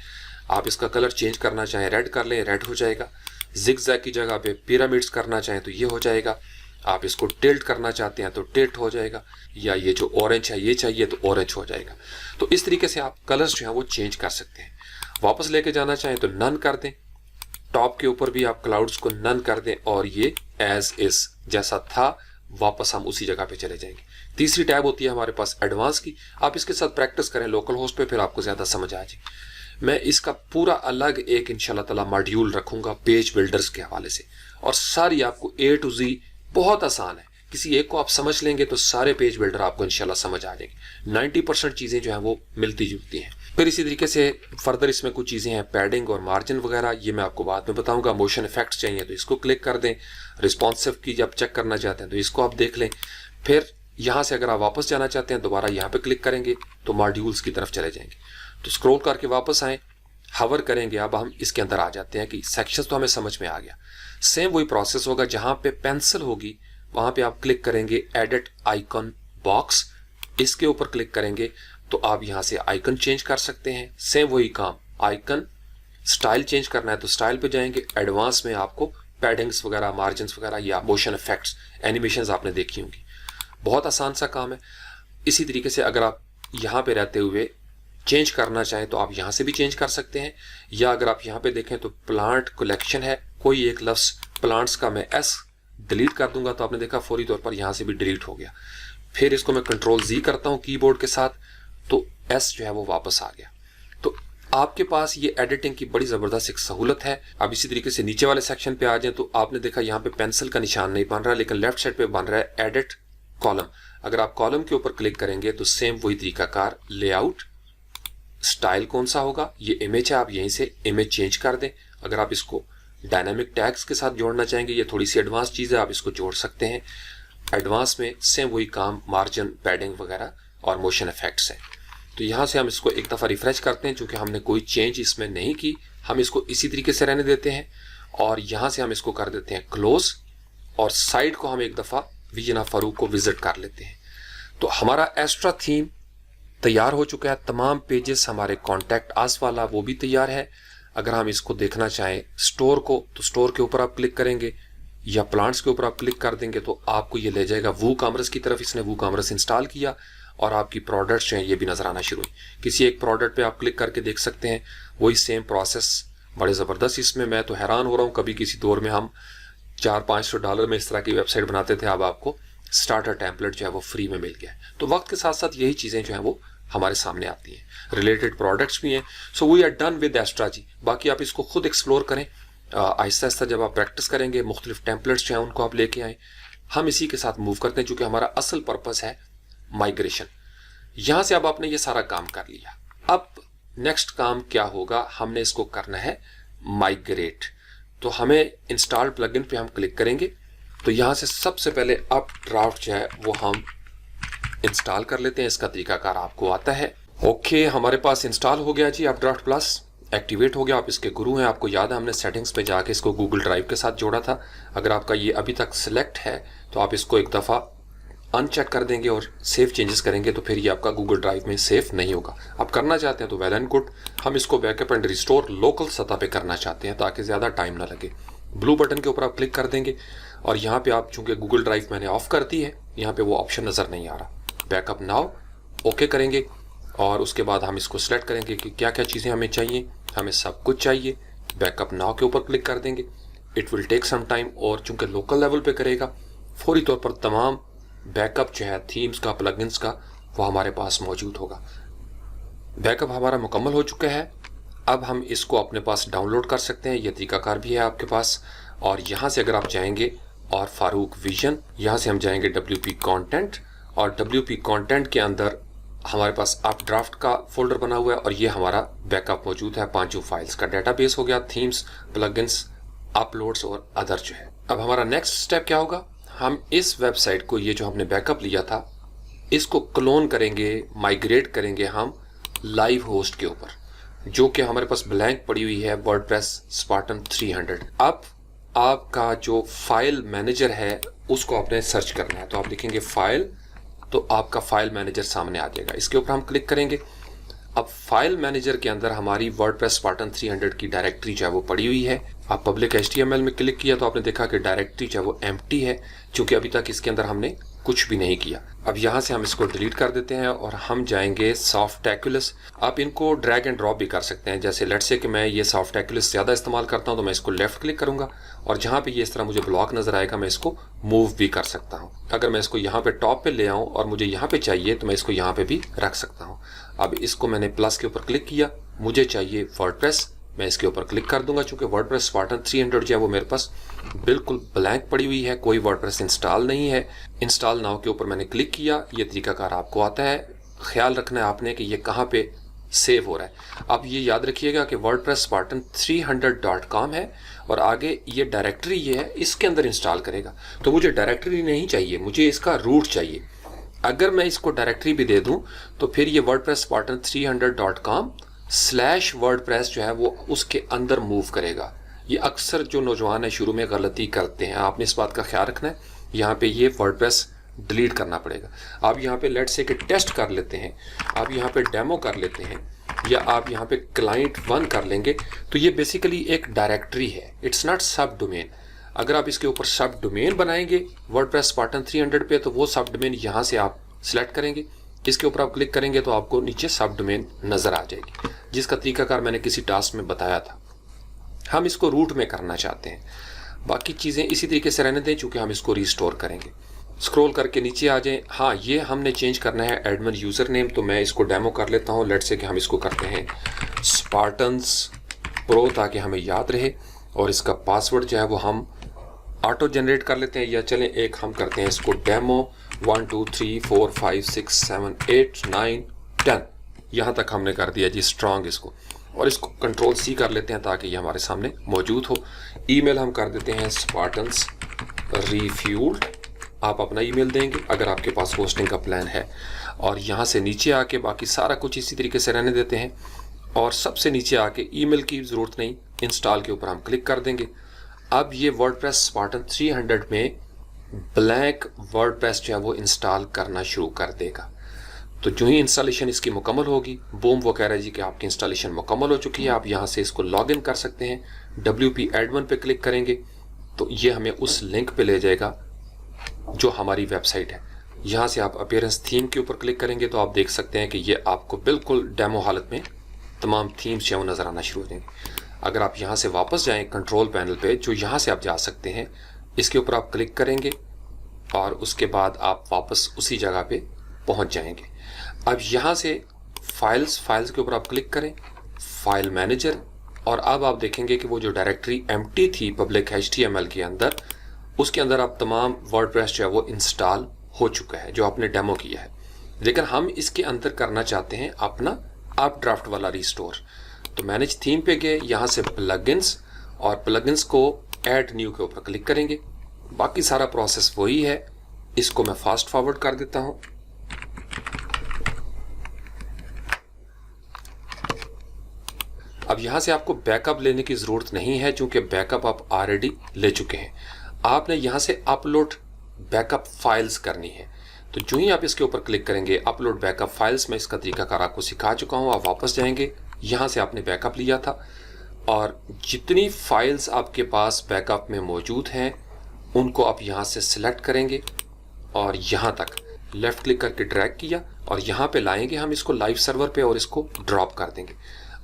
[SPEAKER 1] आप इसका कलर चेंज करना चाहें रेड कर लें, रेड हो जाएगा। जिगजैग की जगह पे पिरामिड्स करना चाहें तो ये हो जाएगा। आप इसको टिल्ट करना चाहते हैं तो टिल्ट हो जाएगा, या ये जो ऑरेंज है ये चाहिए तो ऑरेंज हो जाएगा। तो इस तरीके से आप कलर्स जो है वो चेंज कर सकते हैं। वापस लेके जाना चाहें तो नन कर दें, टॉप के ऊपर भी आप क्लाउड्स को नन कर दें और ये एज इज जैसा था वापस हम उसी जगह पे चले जाएंगे। तीसरी टैब होती है हमारे पास एडवांस की, आप इसके साथ प्रैक्टिस करें लोकल होस्ट पे, फिर आपको ज्यादा समझ आ जाए। मैं इसका पूरा अलग एक इंशाल्लाह ताला मॉड्यूल रखूंगा पेज बिल्डर्स के हवाले से, और सारी आपको A to Z बहुत आसान है। किसी एक को आप समझ लेंगे तो सारे पेज बिल्डर आपको इंशाल्लाह समझ आ जाएंगे। 90% चीजें जो है वो मिलती जुलती हैं। फिर इसी तरीके से फर्दर इसमें कुछ चीजें हैं पैडिंग और मार्जिन वगैरह, ये मैं आपको बाद में बताऊंगा। मोशन इफेक्ट्स चाहिए तो इसको क्लिक कर दें। रिस्पॉन्सिव की जब चेक करना चाहते हैं तो इसको आप देख लें। फिर यहाँ से अगर आप वापस जाना चाहते हैं दोबारा यहाँ पे क्लिक करेंगे तो मॉड्यूल्स की तरफ चले जाएंगे। तो स्क्रॉल करके वापस आए, हवर करेंगे, अब हम इसके अंदर आ जाते हैं कि सेक्शंस तो हमें समझ में आ गया। सेम वही प्रोसेस होगा, जहां पे पेंसिल होगी वहां पे आप क्लिक करेंगे एडिट आइकॉन बॉक्स, इसके ऊपर क्लिक करेंगे। तो आप यहाँ से आइकन चेंज कर सकते हैं। सेम वही काम, आइकन स्टाइल चेंज करना है तो स्टाइल पे जाएंगे। एडवांस में आपको पैडिंग्स वगैरह, मार्जिन्स वगैरह या मोशन इफेक्ट्स, एनिमेशंस आपने देखी होंगी। बहुत आसान सा काम है। इसी तरीके से अगर आप यहाँ पे रहते हुए चेंज करना चाहें तो आप यहाँ से भी चेंज कर सकते हैं, या अगर आप यहाँ पे देखें तो प्लांट कलेक्शन है, कोई एक लफ्ज प्लांट्स का मैं एस डिलीट कर दूंगा तो आपने देखा फौरी तौर पर यहाँ से भी डिलीट हो गया। फिर इसको मैं कंट्रोल जी करता हूँ कीबोर्ड के साथ तो एस जो है वो वापस आ गया। तो आपके पास ये एडिटिंग की बड़ी ज़बरदस्त एक सहूलत है। अब इसी तरीके से नीचे वाले सेक्शन पे आ जाए तो आपने देखा यहाँ पे पेंसिल का निशान नहीं बन रहा, लेकिन लेफ्ट साइड पे बन रहा है एडिट कॉलम। अगर आप कॉलम के ऊपर क्लिक करेंगे तो सेम वही तरीकाकार, लेआउट स्टाइल कौन सा होगा, ये इमेज है, आप यहीं से इमेज चेंज कर दें। अगर आप इसको डायनामिक टैग्स के साथ जोड़ना चाहेंगे, ये थोड़ी सी एडवांस चीज़ है, आप इसको जोड़ सकते हैं। एडवांस में सेम वही काम, मार्जिन, पैडिंग वगैरह और मोशन इफेक्ट्स हैं। तो यहाँ से हम इसको एक दफ़ा रिफ्रेश करते हैं, चूँकि हमने कोई चेंज इसमें नहीं की, हम इसको इसी तरीके से रहने देते हैं और यहाँ से हम इसको कर देते हैं क्लोज, और साइड को हम एक दफ़ा विजन ऑफ फारूक को विजिट कर लेते हैं। तो हमारा एक्स्ट्रा थीम तैयार हो चुका है। तमाम पेजेस हमारे कॉन्टैक्ट आस वाला वो भी तैयार है। अगर हम इसको देखना चाहें स्टोर को, तो स्टोर के ऊपर आप क्लिक करेंगे या प्लांट्स के ऊपर आप क्लिक कर देंगे तो आपको ये ले जाएगा वूकॉमर्स की तरफ। इसने वूकॉमर्स इंस्टॉल किया और आपकी प्रोडक्ट्स जो हैं ये भी नजर आना शुरू हुई। किसी एक प्रोडक्ट पे आप क्लिक करके देख सकते हैं, वही सेम प्रोसेस, बड़े ज़बरदस्त। इसमें मैं तो हैरान हो रहा हूँ, कभी किसी दौर में हम $400-500 में इस तरह की वेबसाइट बनाते थे, अब आपको स्टार्टर टेम्पलेट जो है वो फ्री में मिल गया है। तो वक्त के साथ साथ यही चीज़ें जो हैं वो हमारे सामने आती हैं, रिलेटेड प्रोडक्ट्स भी हैं। So we are done with Astra जी। बाकी आप इसको खुद एक्सप्लोर करें, आहिस्ता आहिस्ता जब आप प्रैक्टिस करेंगे, मुख्तलिफ टेम्पलेट्स जो हैं उनको आप लेके आएँ। हम इसी के साथ मूव करते हैं, चूँकि हमारा असल पर्पस है माइग्रेशन। यहाँ से अब आपने ये सारा काम कर लिया, अब नेक्स्ट काम क्या होगा, हमने इसको करना है माइग्रेट। तो हमें इंस्टॉल प्लगइन पे हम क्लिक करेंगे, तो यहाँ से सबसे पहले अप ड्राफ्ट जो है वो हम इंस्टॉल कर लेते हैं। इसका तरीकाकार आपको आता है। ओके, हमारे पास इंस्टॉल हो गया जी, अप ड्राफ्ट प्लस एक्टिवेट हो गया। आप इसके गुरु हैं, आपको याद है हमने सेटिंग्स पे जाके इसको गूगल ड्राइव के साथ जोड़ा था। अगर आपका ये अभी तक सिलेक्ट है तो आप इसको एक दफ़ा अनचेक कर देंगे और सेव चेंजेस करेंगे, तो फिर ये आपका गूगल ड्राइव में सेव नहीं होगा। आप करना चाहते हैं तो वेल एंड गुड। हम इसको बैकअप एंड रिस्टोर लोकल सतह पे करना चाहते हैं ताकि ज़्यादा टाइम ना लगे। ब्लू बटन के ऊपर आप क्लिक कर देंगे और यहाँ पे आप, चूंकि गूगल ड्राइव मैंने ऑफ कर दी है, यहाँ पे वो ऑप्शन नज़र नहीं आ रहा। बैकअप नाउ ओके करेंगे और उसके बाद हम इसको सिलेक्ट करेंगे कि क्या क्या चीज़ें हमें चाहिए। हमें सब कुछ चाहिए। बैकअप नाउ के ऊपर क्लिक कर देंगे। It will take some time, और चूंकि लोकल लेवल पे करेगा, फौरी तौर पर तमाम बैकअप जो है थीम्स का, प्लगइन्स का, वो हमारे पास मौजूद होगा। बैकअप हमारा मुकम्मल हो चुका है। अब हम इसको अपने पास डाउनलोड कर सकते हैं, ये तरीकाकार भी है आपके पास। और यहाँ से अगर आप जाएंगे और फारूक विजन, यहाँ से हम जाएंगे WP कंटेंट, और WP कंटेंट के अंदर हमारे पास अप ड्राफ्ट का फोल्डर बना हुआ है और ये हमारा बैकअप मौजूद है। 5 फाइल्स का डेटाबेस हो गया, थीम्स, प्लगइन्स, अपलोड्स और अदर जो है। अब हमारा नेक्स्ट स्टेप क्या होगा, हम इस वेबसाइट को, ये जो हमने बैकअप लिया था, इसको क्लोन करेंगे, माइग्रेट करेंगे हम लाइव होस्ट के ऊपर, जो कि हमारे पास ब्लैंक पड़ी हुई है, वर्डप्रेस स्पार्टन 300। अब आपका जो फाइल मैनेजर है उसको आपने सर्च करना है, तो आप लिखेंगे फाइल, तो आपका फाइल मैनेजर सामने आ जाएगा। इसके ऊपर हम क्लिक करेंगे। अब फाइल मैनेजर के अंदर हमारी वर्डप्रेस स्पार्टन 300 की डायरेक्टरी जो है वो पड़ी हुई है। आप पब्लिक HTML में क्लिक किया तो आपने देखा कि डायरेक्टरी जो है वो एम्प्टी है, क्योंकि अभी तक इसके अंदर हमने कुछ भी नहीं किया। अब यहाँ से हम इसको डिलीट कर देते हैं और हम जाएंगे सॉफ्टैक्युलस। आप इनको ड्रैग एंड ड्रॉप भी कर सकते हैं। जैसे लेट्स से कि मैं ये सॉफ्टैक्युलस ज़्यादा इस्तेमाल करता हूँ तो मैं इसको लेफ्ट क्लिक करूँगा और जहाँ पे ये इस तरह मुझे ब्लॉक नज़र आएगा मैं इसको मूव भी कर सकता हूँ। अगर मैं इसको यहाँ पे टॉप पे ले आऊँ और मुझे यहाँ पे चाहिए तो मैं इसको यहाँ पे भी रख सकता हूँ। अब इसको मैंने प्लस के ऊपर क्लिक किया, मुझे चाहिए वर्डप्रेस, मैं इसके ऊपर क्लिक कर दूंगा। चूंकि वर्डप्रेस स्पार्टन 300 जो है वो मेरे पास बिल्कुल ब्लैंक पड़ी हुई है, कोई वर्डप्रेस इंस्टॉल नहीं है। इंस्टॉल नाउ के ऊपर मैंने क्लिक किया। ये तरीकाकार आपको आता है, ख्याल रखना है आपने कि ये कहाँ पे सेव हो रहा है। अब ये याद रखिएगा कि वर्डप्रेस स्पार्टन 300.com है और आगे ये डायरेक्टरी ये है, इसके अंदर इंस्टॉल करेगा। तो मुझे डायरेक्टरी नहीं चाहिए, मुझे इसका रूट चाहिए। अगर मैं इसको डायरेक्टरी भी दे दूं तो फिर ये वर्डप्रेस स्पार्टन 300.com/WordPress जो है वो उसके अंदर मूव करेगा। ये अक्सर जो नौजवान है शुरू में गलती करते हैं, आपने इस बात का ख्याल रखना है। यहाँ पे ये वर्डप्रेस डिलीट करना पड़ेगा। आप यहाँ पे लेट्स से कि टेस्ट कर लेते हैं, आप यहाँ पे डेमो कर लेते हैं, या आप यहाँ पे क्लाइंट 1 कर लेंगे, तो ये बेसिकली एक डायरेक्टरी है, इट्स नॉट सब डोमेन। अगर आप इसके ऊपर सब डोमेन बनाएंगे वर्डप्रेस स्पार्टन 300 पे, तो वो सब डोमेन यहाँ से आप सिलेक्ट करेंगे, इसके ऊपर आप क्लिक करेंगे तो आपको नीचे सब डोमेन नजर आ जाएगी, जिसका तरीकाकार मैंने किसी टास्क में बताया था। हम इसको रूट में करना चाहते हैं, बाकी चीज़ें इसी तरीके से रहने दें, चूंकि हम इसको रिस्टोर करेंगे। स्क्रॉल करके नीचे आ जाएं। हाँ, ये हमने चेंज करना है एडमिन यूज़र नेम, तो मैं इसको डेमो कर लेता हूँ। लेट्स से कि हम इसको करते हैं स्पार्टन्स प्रो, ताकि हमें याद रहे, और इसका पासवर्ड जो है वो हम ऑटो जनरेट कर लेते हैं, या चलें एक हम करते हैं इसको डेमो 1 2 3 4 5 6 7 8 9 10, यहाँ तक हमने कर दिया जी स्ट्रॉन्ग इसको, और इसको कंट्रोल सी कर लेते हैं ताकि ये हमारे सामने मौजूद हो। ईमेल हम कर देते हैं स्पार्टन्स रिफ्यूल्ड, आप अपना ईमेल देंगे अगर आपके पास होस्टिंग का प्लान है, और यहाँ से नीचे आके बाकी सारा कुछ इसी तरीके से रहने देते हैं, और सबसे नीचे आके ईमेल की ज़रूरत नहीं, इंस्टॉल के ऊपर हम क्लिक कर देंगे। अब ये वर्डप्रेस स्पार्टन 300 में ब्लैंक वर्डप्रेस जो है वो इंस्टॉल करना शुरू कर देगा। तो जो ही इंस्टॉलेशन इसकी मुकम्मल होगी, बूम, वो कह रहा है जी कि आपकी इंस्टॉलेशन मुकम्मल हो चुकी है, आप यहाँ से इसको लॉगिन कर सकते हैं। WP एडमिन पे क्लिक करेंगे तो ये हमें उस लिंक पे ले जाएगा जो हमारी वेबसाइट है। यहाँ से आप अपीयरेंस थीम के ऊपर क्लिक करेंगे तो आप देख सकते हैं कि ये आपको बिल्कुल डेमो हालत में तमाम थीम्स जो नज़र आना शुरू हो जाएंगे। अगर आप यहाँ से वापस जाएं कंट्रोल पैनल पे, जो यहाँ से आप जा सकते हैं, इसके ऊपर आप क्लिक करेंगे और उसके बाद आप वापस उसी जगह पे पहुँच जाएंगे। अब यहाँ से फाइल्स के ऊपर आप क्लिक करें, फाइल मैनेजर, और अब आप देखेंगे कि वो जो डायरेक्टरी एम्प्टी थी पब्लिक HTML के अंदर, उसके अंदर आप तमाम वर्डप्रेस जो है वो इंस्टॉल हो चुका है जो आपने डेमो किया है। लेकिन हम इसके अंदर करना चाहते हैं अपना अपड्राफ्ट वाला रिस्टोर। तो मैनेज थीम पे गए, यहाँ से प्लगइन्स, और प्लगइन्स को ऐड न्यू के ऊपर क्लिक करेंगे। बाकी सारा प्रोसेस वही है, इसको मैं फास्ट फॉरवर्ड कर देता हूँ। अब यहाँ से आपको बैकअप लेने की ज़रूरत नहीं है, क्योंकि बैकअप आप ऑलरेडी ले चुके हैं। आपने यहाँ से अपलोड बैकअप फाइल्स करनी है, तो जो ही आप इसके ऊपर क्लिक करेंगे अपलोड बैकअप फाइल्स, मैं इसका तरीकाकार आपको सिखा चुका हूँ। आप वापस जाएंगे, यहाँ से आपने बैकअप लिया था, और जितनी फाइल्स आपके पास बैकअप में मौजूद हैं उनको आप यहाँ से सिलेक्ट करेंगे और यहाँ तक लेफ़्ट क्लिक करके ड्रैग किया, और यहाँ पे लाएंगे हम इसको लाइव सर्वर पे और इसको ड्रॉप कर देंगे।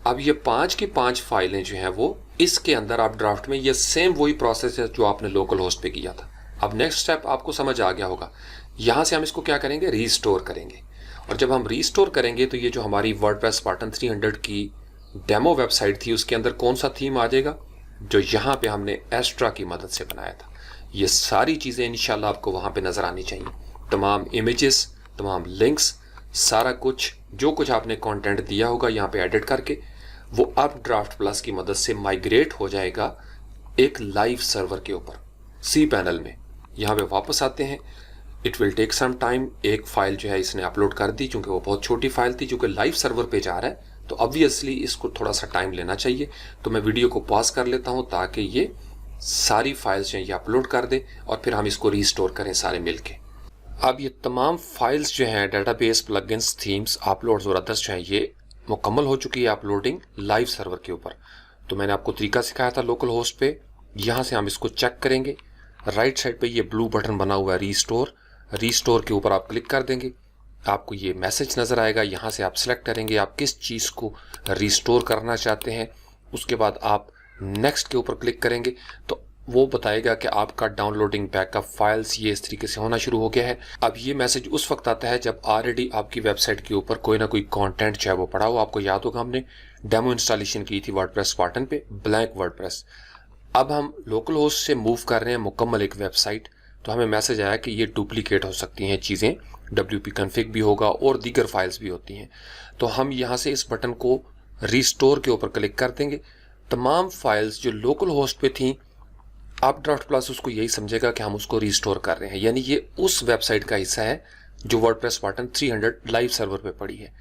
[SPEAKER 1] अब ये 5 की 5 फाइलें जो हैं वो इसके अंदर आप ड्राफ्ट में, ये सेम वही प्रोसेस है जो आपने लोकल होस्ट पे किया था। अब नेक्स्ट स्टेप आपको समझ आ गया होगा। यहाँ से हम इसको क्या करेंगे, रीस्टोर करेंगे, और जब हम रीस्टोर करेंगे तो ये जो हमारी वर्डप्रेस स्पार्टन 300 की डेमो वेबसाइट थी उसके अंदर कौन सा थीम आ जाएगा, जो यहाँ पे हमने एस्ट्रा की मदद से बनाया था। ये सारी चीज़ें इंशाल्लाह आपको वहाँ पे नज़र आनी चाहिए, तमाम इमेजेस, तमाम लिंक्स, सारा कुछ जो कुछ आपने कंटेंट दिया होगा यहाँ पे एडिट करके वो अब ड्राफ्ट प्लस की मदद से माइग्रेट हो जाएगा एक लाइव सर्वर के ऊपर सी पैनल में। यहाँ पे वापस आते हैं, it will take some time. एक फ़ाइल जो है इसने अपलोड कर दी, क्योंकि वो बहुत छोटी फाइल थी, क्योंकि लाइव सर्वर पे जा रहा है तो ऑब्वियसली इसको थोड़ा सा टाइम लेना चाहिए। तो मैं वीडियो को पॉज कर लेता हूँ ताकि ये सारी फाइल्स जो है ये अपलोड कर दे और फिर हम इसको रीस्टोर करें सारे मिलके। अब ये तमाम फाइल्स जो हैं डेटाबेस, प्लगइन्स, थीम्स, अपलोड्स और अदर्स जो हैं ये मुकम्मल हो चुकी है अपलोडिंग लाइव सर्वर के ऊपर। तो मैंने आपको तरीका सिखाया था लोकल होस्ट पे। यहाँ से हम इसको चेक करेंगे, राइट साइड पे ये ब्लू बटन बना हुआ है रीस्टोर के ऊपर आप क्लिक कर देंगे, आपको ये मैसेज नज़र आएगा। यहाँ से आप सिलेक्ट करेंगे आप किस चीज़ को रिस्टोर करना चाहते हैं। उसके बाद आप नेक्स्ट के ऊपर क्लिक करेंगे तो वो बताएगा कि आपका डाउनलोडिंग बैकअप फाइल्स ये इस तरीके से होना शुरू हो गया है। अब ये मैसेज उस वक्त आता है जब ऑलरेडी आपकी वेबसाइट के ऊपर कोई ना कोई कंटेंट चाहे वो पड़ा हो। आपको याद होगा हमने डेमो इंस्टॉलेशन की थी वर्डप्रेस स्पार्टन पे, ब्लैंक वर्डप्रेस। अब हम लोकल होस्ट से मूव कर रहे हैं मुकम्मल एक वेबसाइट, तो हमें मैसेज आया कि ये डुप्लीकेट हो सकती हैं चीज़ें, WP कन्फिग भी होगा और दीगर फाइल्स भी होती हैं। तो हम यहाँ से इस बटन को रिस्टोर के ऊपर क्लिक कर देंगे। तमाम फाइल्स जो लोकल होस्ट पे थी, अपड्राफ्ट प्लस उसको यही समझेगा कि हम उसको रिस्टोर कर रहे हैं, यानी ये उस वेबसाइट का हिस्सा है जो वर्डप्रेस स्पार्टन 300 लाइव सर्वर पे पड़ी है।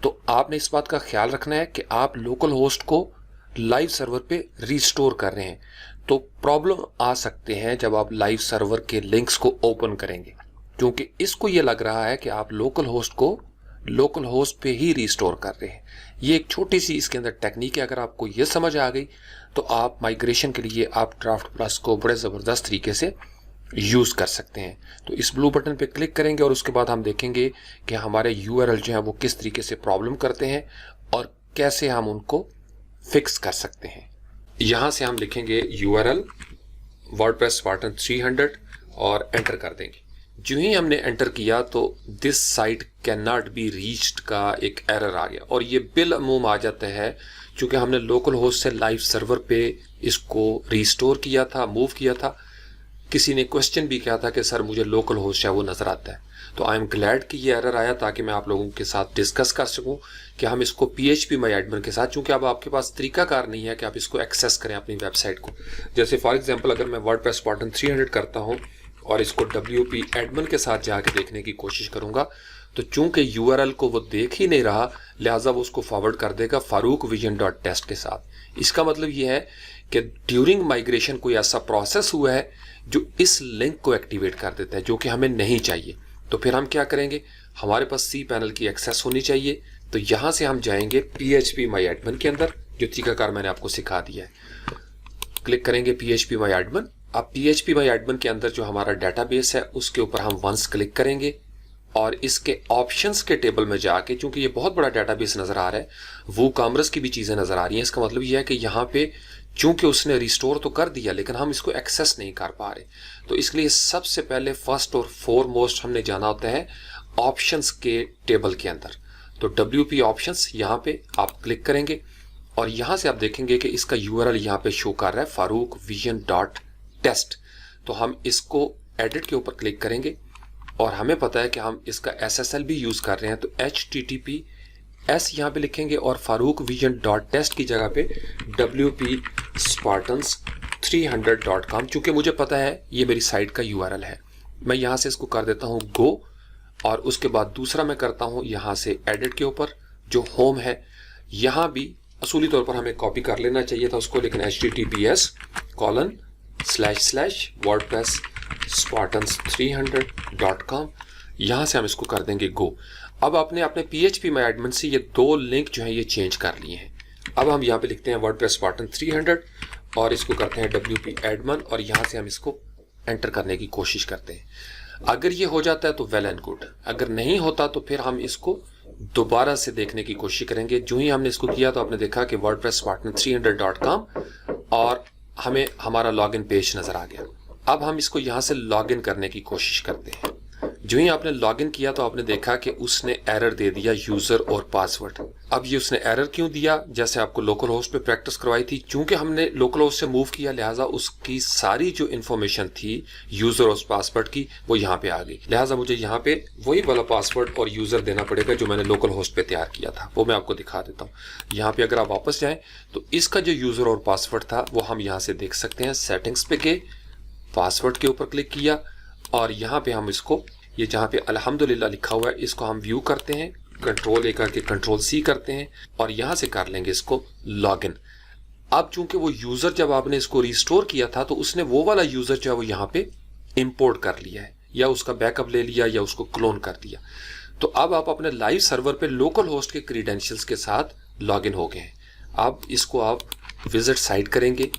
[SPEAKER 1] तो आपने इस बात का ख्याल रखना है कि आप लोकल होस्ट को लाइव सर्वर पे रिस्टोर कर रहे हैं। तो प्रॉब्लम आ सकते हैं जब आप लाइव सर्वर के लिंक्स को ओपन करेंगे, क्योंकि इसको ये लग रहा है कि आप लोकल होस्ट को लोकल होस्ट पे ही रिस्टोर कर रहे हैं। ये एक छोटी सी इसके अंदर टेक्निक है। अगर आपको ये समझ आ गई तो आप माइग्रेशन के लिए आप ड्राफ्ट प्लस को बड़े ज़बरदस्त तरीके से यूज़ कर सकते हैं। तो इस ब्लू बटन पे क्लिक करेंगे और उसके बाद हम देखेंगे कि हमारे URL जो है वो किस तरीके से प्रॉब्लम करते हैं और कैसे हम उनको फिक्स कर सकते हैं। यहाँ से हम लिखेंगे URL वर्डप्रेस स्पार्टन 300 और एंटर कर देंगे। जो ही हमने एंटर किया तो this site can not be reached का एक एरर आ गया और ये बिलअमूम आ जाता है क्योंकि हमने लोकल होस्ट से लाइव सर्वर पे इसको रिस्टोर किया था, मूव किया था। किसी ने क्वेश्चन भी किया था कि सर मुझे लोकल होस्ट है वो नज़र आता है। तो आई एम ग्लैड कि ये एरर आया ताकि मैं आप लोगों के साथ डिस्कस कर सकूं कि हम इसको PHPMyAdmin के साथ, चूंकि अब आपके पास तरीकाकार नहीं है कि आप इसको एक्सेस करें अपनी वेबसाइट को। जैसे फॉर एग्जांपल अगर मैं वर्डप्रेस स्पार्टन 300 करता हूं और इसको WP एडमिन के साथ जाके देखने की कोशिश करूंगा तो चूंकि URL को वो देख ही नहीं रहा, लिहाजा वो उसको फॉरवर्ड कर देगा farookvision.test के साथ। इसका मतलब ये है कि ड्यूरिंग माइग्रेशन कोई ऐसा प्रोसेस हुआ है जो इस लिंक को एक्टिवेट कर देता है, जो कि हमें नहीं चाहिए। तो फिर हम क्या करेंगे, हमारे पास सी पैनल की एक्सेस होनी चाहिए। तो यहां से हम जाएंगे PHPMyAdmin के अंदर, जो तरीकाकार मैंने आपको सिखा दिया है। क्लिक करेंगे PHPMyAdmin। अब PHPMyAdmin के अंदर जो हमारा डेटाबेस है उसके ऊपर हम वंस क्लिक करेंगे और इसके ऑप्शंस के टेबल में जाके, क्योंकि ये बहुत बड़ा डेटाबेस नजर आ रहा है, WooCommerce की भी चीजें नजर आ रही हैं। इसका मतलब ये है कि यहाँ पे चूंकि उसने रिस्टोर तो कर दिया लेकिन हम इसको एक्सेस नहीं कर पा रहे। तो इसके लिए सबसे पहले फर्स्ट और फोरमोस्ट हमने जाना होता है ऑप्शंस के टेबल के अंदर। तो WP ऑप्शंस यहाँ पे आप क्लिक करेंगे और यहाँ से आप देखेंगे कि इसका URL यहाँ पे शो कर रहा है farookvision.test। तो हम इसको एडिट के ऊपर क्लिक करेंगे और हमें पता है कि हम इसका SSL भी यूज कर रहे हैं। तो HTTPS यहाँ पे लिखेंगे और farookvision.test की जगह पे WP spartans300.com, चूंकि मुझे पता है ये मेरी साइट का URL है। मैं यहाँ से इसको कर देता हूँ गो और उसके बाद दूसरा मैं करता हूँ यहाँ से एडिट के ऊपर जो होम है। यहाँ भी असूली तौर पर हमें कॉपी कर लेना चाहिए था उसको, लेकिन https://wordpress-spartans300.com यहाँ से हम इसको कर देंगे गो। अब आपने अपने PHPMyAdmin से ये दो लिंक जो है ये चेंज कर लिए हैं। अब हम यहाँ पे लिखते हैं वर्डप्रेस स्पार्टन 300 और इसको करते हैं WP एडमिन और यहाँ से हम इसको एंटर करने की कोशिश करते हैं। अगर ये हो जाता है तो वेल एंड गुड, अगर नहीं होता तो फिर हम इसको दोबारा से देखने की कोशिश करेंगे। जो ही हमने इसको किया तो आपने देखा कि wordpress-spartan300.com और हमें हमारा लॉगिन पेज नजर आ गया। अब हम इसको यहाँ से लॉगिन करने की कोशिश करते हैं। जो ही आपने लॉगिन किया तो आपने देखा कि उसने एरर दे दिया यूजर और पासवर्ड। अब ये उसने एरर क्यों दिया, जैसे आपको लोकल होस्ट पे प्रैक्टिस करवाई थी, चूंकि हमने लोकल होस्ट से मूव किया लिहाजा उसकी सारी जो इन्फॉर्मेशन थी यूजर और पासवर्ड की वो यहाँ पे आ गई। लिहाजा मुझे यहाँ पे वही वाला पासवर्ड और यूजर देना पड़ेगा जो मैंने लोकल होस्ट पे तैयार किया था। वो मैं आपको दिखा देता हूँ। यहाँ पे अगर आप वापस जाएं तो इसका जो यूजर और पासवर्ड था वो हम यहाँ से देख सकते हैं। सेटिंग्स पे गए, पासवर्ड के ऊपर क्लिक किया और यहाँ पे हम इसको, ये जहाँ पे अल्हम्दुलिल्लाह लिखा हुआ है, इसको हम व्यू करते हैं, Ctrl+A करके Ctrl+C करते हैं और यहाँ से कर लेंगे इसको लॉगिन। अब चूंकि वो यूजर जब आपने इसको रिस्टोर किया था तो उसने वो वाला यूजर जो है वो यहाँ पे इंपोर्ट कर लिया है या उसका बैकअप ले लिया या उसको क्लोन कर दिया। तो अब आप अपने लाइव सर्वर पे लोकल होस्ट के क्रीडेंशियल्स के साथ लॉगिन हो गए हैं। अब इसको आप विजिट साइट करेंगे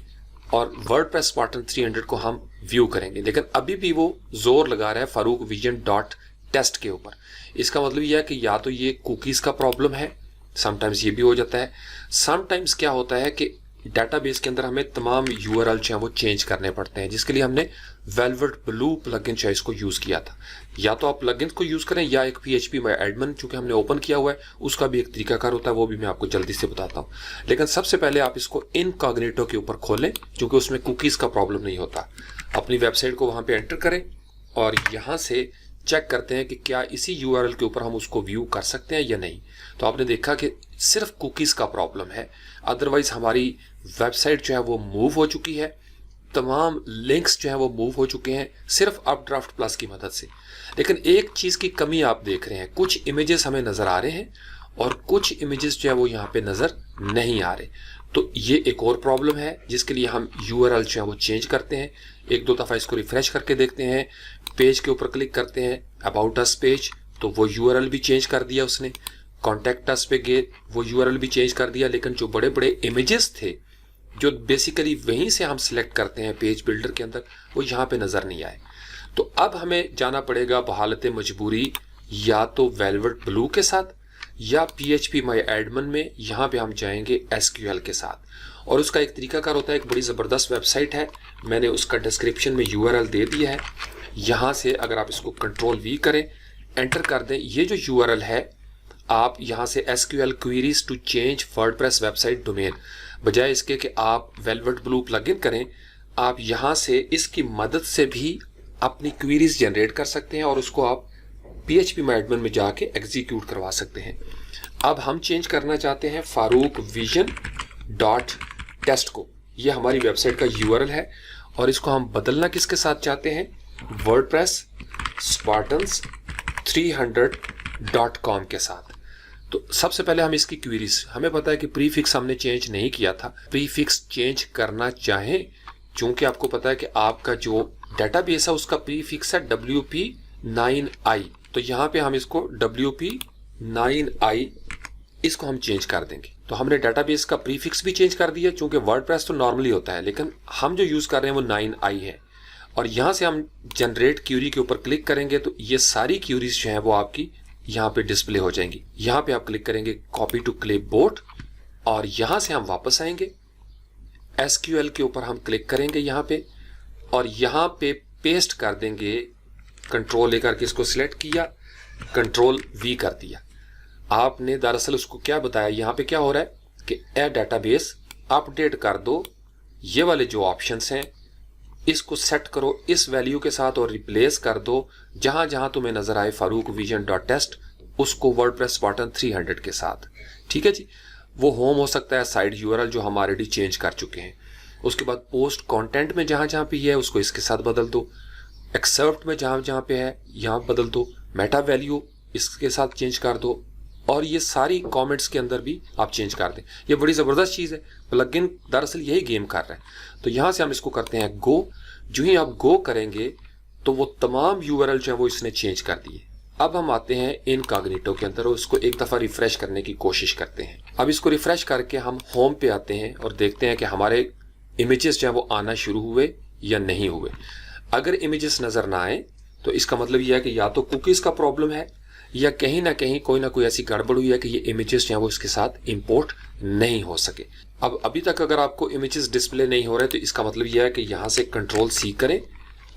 [SPEAKER 1] और वर्डप्रेस स्पार्टन 300 को हम व्यू करेंगे, लेकिन अभी भी वो जोर लगा रहा है farookvision.test के ऊपर। इसका मतलब यह है कि या तो ये कुकीज का प्रॉब्लम है, समटाइम्स ये भी हो जाता है। समटाइम्स क्या होता है कि डेटाबेस के अंदर हमें तमाम URL जो है वो चेंज करने पड़ते हैं, जिसके लिए हमने वेलवेट ब्लू प्लगइन चॉइस को यूज किया था। या तो आप प्लगइन को यूज करें या एक PHPMyAdmin चूंकि हमने ओपन किया हुआ है उसका भी एक तरीकाकार होता है, वो भी मैं आपको जल्दी से बताता हूँ। लेकिन सबसे पहले आप इसको इनकॉग्निटो के ऊपर खोलें क्योंकि उसमें कुकीज का प्रॉब्लम नहीं होता। अपनी वेबसाइट को वहां पे एंटर करें और यहां से चेक करते हैं कि क्या इसी URL के ऊपर हम उसको व्यू कर सकते हैं या नहीं। तो आपने देखा कि सिर्फ कुकीज का प्रॉब्लम है, अदरवाइज हमारी वेबसाइट जो है वो मूव हो चुकी है, तमाम लिंक्स जो है वो मूव हो चुके हैं सिर्फ अपड्राफ्ट प्लस की मदद से। लेकिन एक चीज की कमी आप देख रहे हैं, कुछ इमेजेस हमें नजर आ रहे हैं और कुछ इमेजेस जो है वो यहाँ पे नजर नहीं आ रहे। तो ये एक और प्रॉब्लम है जिसके लिए हम यूआरएल जो है वो चेंज करते हैं। एक दो दफ़ा इसको रिफ्रेश करके देखते हैं, पेज के ऊपर क्लिक करते हैं, अबाउट अस पेज, तो वो यूआरएल भी चेंज कर दिया उसने। कॉन्टैक्ट अस पे गए, वो यूआरएल भी चेंज कर दिया, लेकिन जो बड़े बड़े इमेजेस थे जो बेसिकली वहीं से हम सिलेक्ट करते हैं पेज बिल्डर के अंदर, वो यहाँ पे नज़र नहीं आए। तो अब हमें जाना पड़ेगा बहालत मजबूरी या तो वेलवेट ब्लू के साथ या PHP माई एडमिन में, यहाँ पे हम जाएंगे SQL के साथ। और उसका एक तरीकाकार होता है, एक बड़ी ज़बरदस्त वेबसाइट है, मैंने उसका डिस्क्रिप्शन में URL दे दिया है। यहाँ से अगर आप इसको Ctrl+V करें, एंटर कर दें, ये जो URL है आप यहाँ से SQL queries to change WordPress website domain, बजाय इसके कि आप वेलवेट ब्लू प्लगइन करें, आप यहाँ से इसकी मदद से भी अपनी क्वेरीज जनरेट कर सकते हैं और उसको आप PHP माई एडमिन में जाके एग्जीक्यूट करवा सकते हैं। अब हम चेंज करना चाहते हैं faroukvision.test को, ये हमारी वेबसाइट का URL है, और इसको हम बदलना किसके साथ चाहते हैं, वर्डप्रेस स्पार्टन्स 300.com के साथ। तो सबसे पहले हम इसकी क्वेरीज, हमें पता है कि प्रीफिक्स हमने चेंज नहीं किया था, प्रीफिक्स चेंज करना चाहें, चूंकि आपको पता है कि आपका जो डेटाबेस है उसका प्रीफिक्स है WP9i, तो यहाँ पे हम इसको WP9i इसको हम चेंज कर देंगे। तो हमने डेटाबेस का प्रीफिक्स भी चेंज कर दिया, चूंकि वर्डप्रेस तो नॉर्मली होता है, लेकिन हम जो यूज कर रहे हैं वो 9i है। और यहाँ से हम जनरेट क्यूरी के ऊपर क्लिक करेंगे तो ये सारी क्यूरीज जो है वो आपकी यहाँ पे डिस्प्ले हो जाएंगी। यहाँ पे आप क्लिक करेंगे कॉपी टू क्लिपबोर्ड, और यहाँ से हम वापस आएंगे, SQL के ऊपर हम क्लिक करेंगे यहाँ पे, और यहाँ पे पेस्ट कर देंगे, कंट्रोल लेकर के इसको सिलेक्ट किया, Ctrl+V कर दिया। आपने दरअसल उसको क्या बताया, यहाँ पे क्या हो रहा है कि ए डेटाबेस अपडेट कर दो, ये वाले जो ऑप्शंस हैं इसको सेट करो इस वैल्यू के साथ और रिप्लेस कर दो जहां जहां तुम्हें नजर आए faroukvision.test उसको वर्डप्रेस स्पार्टन 300 के साथ। ठीक है जी, वो होम हो सकता है, साइड URL जो हम ऑलरेडी चेंज कर चुके हैं। उसके बाद पोस्ट कंटेंट में जहां जहां पे है उसको इसके साथ बदल दो, एक्सेप्ट में जहां जहां पे है यहां बदल दो, मेटा वैल्यू इसके साथ चेंज कर दो, और ये सारी कमेंट्स के अंदर भी आप चेंज कर दें। ये बड़ी ज़बरदस्त चीज़ है, प्लगइन दरअसल यही गेम कर रहा है। तो यहाँ से हम इसको करते हैं गो, जो ही आप गो करेंगे तो वो तमाम URL जो है वो इसने चेंज कर दिए। अब हम आते हैं इनकॉग्निटो के अंदर और उसको एक दफ़ा रिफ्रेश करने की कोशिश करते हैं। अब इसको रिफ्रेश करके हम होम पे आते हैं और देखते हैं कि हमारे इमेजेस जो है वो आना शुरू हुए या नहीं हुए। अगर इमेजेस नज़र ना आए तो इसका मतलब यह है कि या तो कुकीज़ का प्रॉब्लम है या कहीं ना कहीं कोई ना कोई ऐसी गड़बड़ हुई है कि ये इमेजेस जो है वो इसके साथ इंपोर्ट नहीं हो सके। अब अभी तक अगर आपको इमेजेस डिस्प्ले नहीं हो रहे तो इसका मतलब यह है कि यहाँ से Ctrl+C करें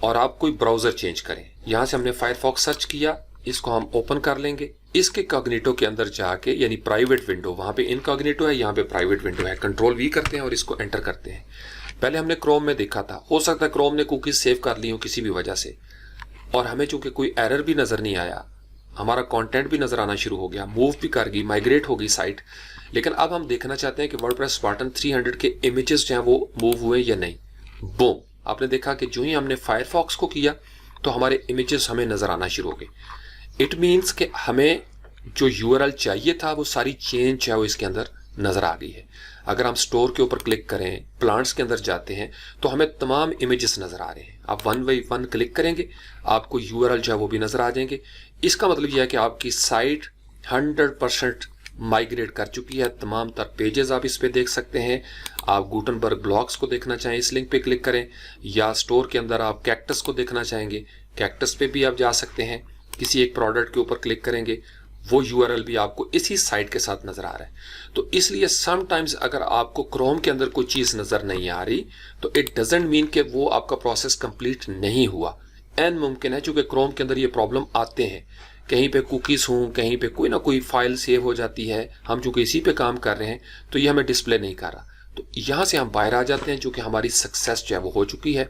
[SPEAKER 1] और आप कोई ब्राउज़र चेंज करें। यहाँ से हमने फायरफॉक्स सर्च किया, इसको हम ओपन कर लेंगे, इसके कॉग्निटो के अंदर जाके, यानी प्राइवेट विंडो, वहाँ पे इनकॉग्निटो है, यहाँ पे प्राइवेट विंडो है, Ctrl+V करते हैं और इसको एंटर करते हैं। पहले हमने क्रोम में देखा था, हो सकता है क्रोम ने कुकीज सेव कर ली हो किसी भी वजह से, और हमें चूंकि कोई एरर भी नज़र नहीं आया, हमारा कंटेंट भी नज़र आना शुरू हो गया, मूव भी कर गई, माइग्रेट हो गई साइट। लेकिन अब हम देखना चाहते हैं कि वर्डप्रेस स्पार्टन 300 के इमेजेस जो हैं वो मूव हुए या नहीं। बूम, आपने देखा कि जो ही हमने फायरफॉक्स को किया तो हमारे इमेजेस हमें नज़र आना शुरू हो गए। इट मीन्स कि हमें जो URL चाहिए था वो सारी चेंज है वो इसके अंदर नज़र आ गई है। अगर हम स्टोर के ऊपर क्लिक करें, प्लांट्स के अंदर जाते हैं तो हमें तमाम इमेजेस नज़र आ रहे हैं। आप 1 बाई 1 क्लिक करेंगे, आपको URL जो है वो भी नज़र आ जाएंगे। इसका मतलब यह है कि आपकी साइट 100% माइग्रेट कर चुकी है। तमाम तर पेजेस आप इस पे देख सकते हैं। आप गुटनबर्ग ब्लॉग्स को देखना चाहें इस लिंक पे क्लिक करें, या स्टोर के अंदर आप कैक्टस को देखना चाहेंगे, कैक्टस पे भी आप जा सकते हैं। किसी एक प्रोडक्ट के ऊपर क्लिक करेंगे, वो URL भी आपको इसी साइट के साथ नज़र आ रहा है। तो इसलिए समटाइम्स अगर आपको क्रोम के अंदर कोई चीज़ नज़र नहीं आ रही तो इट डजेंट मीन कि वो आपका प्रोसेस कंप्लीट नहीं हुआ। एन मुमकिन है, चूँकि क्रोम के अंदर ये प्रॉब्लम आते हैं, कहीं पे कुकीज़ हों, कहीं पे कोई ना कोई फाइल सेव हो जाती है, हम चूँकि इसी पे काम कर रहे हैं तो ये हमें डिस्प्ले नहीं कर रहा। तो यहाँ से हम बाहर आ जाते हैं, चूँकि हमारी सक्सेस जो है वो हो चुकी है,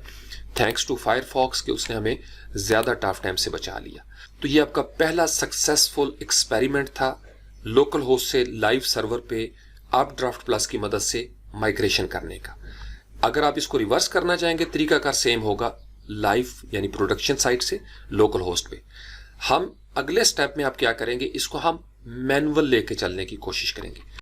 [SPEAKER 1] थैंक्स टू फायरफॉक्स कि उसने हमें ज़्यादा टफ टाइम से बचा लिया। तो ये आपका पहला सक्सेसफुल एक्सपेरिमेंट था लोकल होस्ट से लाइव सर्वर पे अपड्राफ्ट प्लस की मदद से माइग्रेशन करने का। अगर आप इसको रिवर्स करना चाहेंगे, तरीकाकार सेम होगा, लाइव यानी प्रोडक्शन साइट से लोकल होस्ट पे। हम अगले स्टेप में आप क्या करेंगे, इसको हम मैनुअल लेके चलने की कोशिश करेंगे।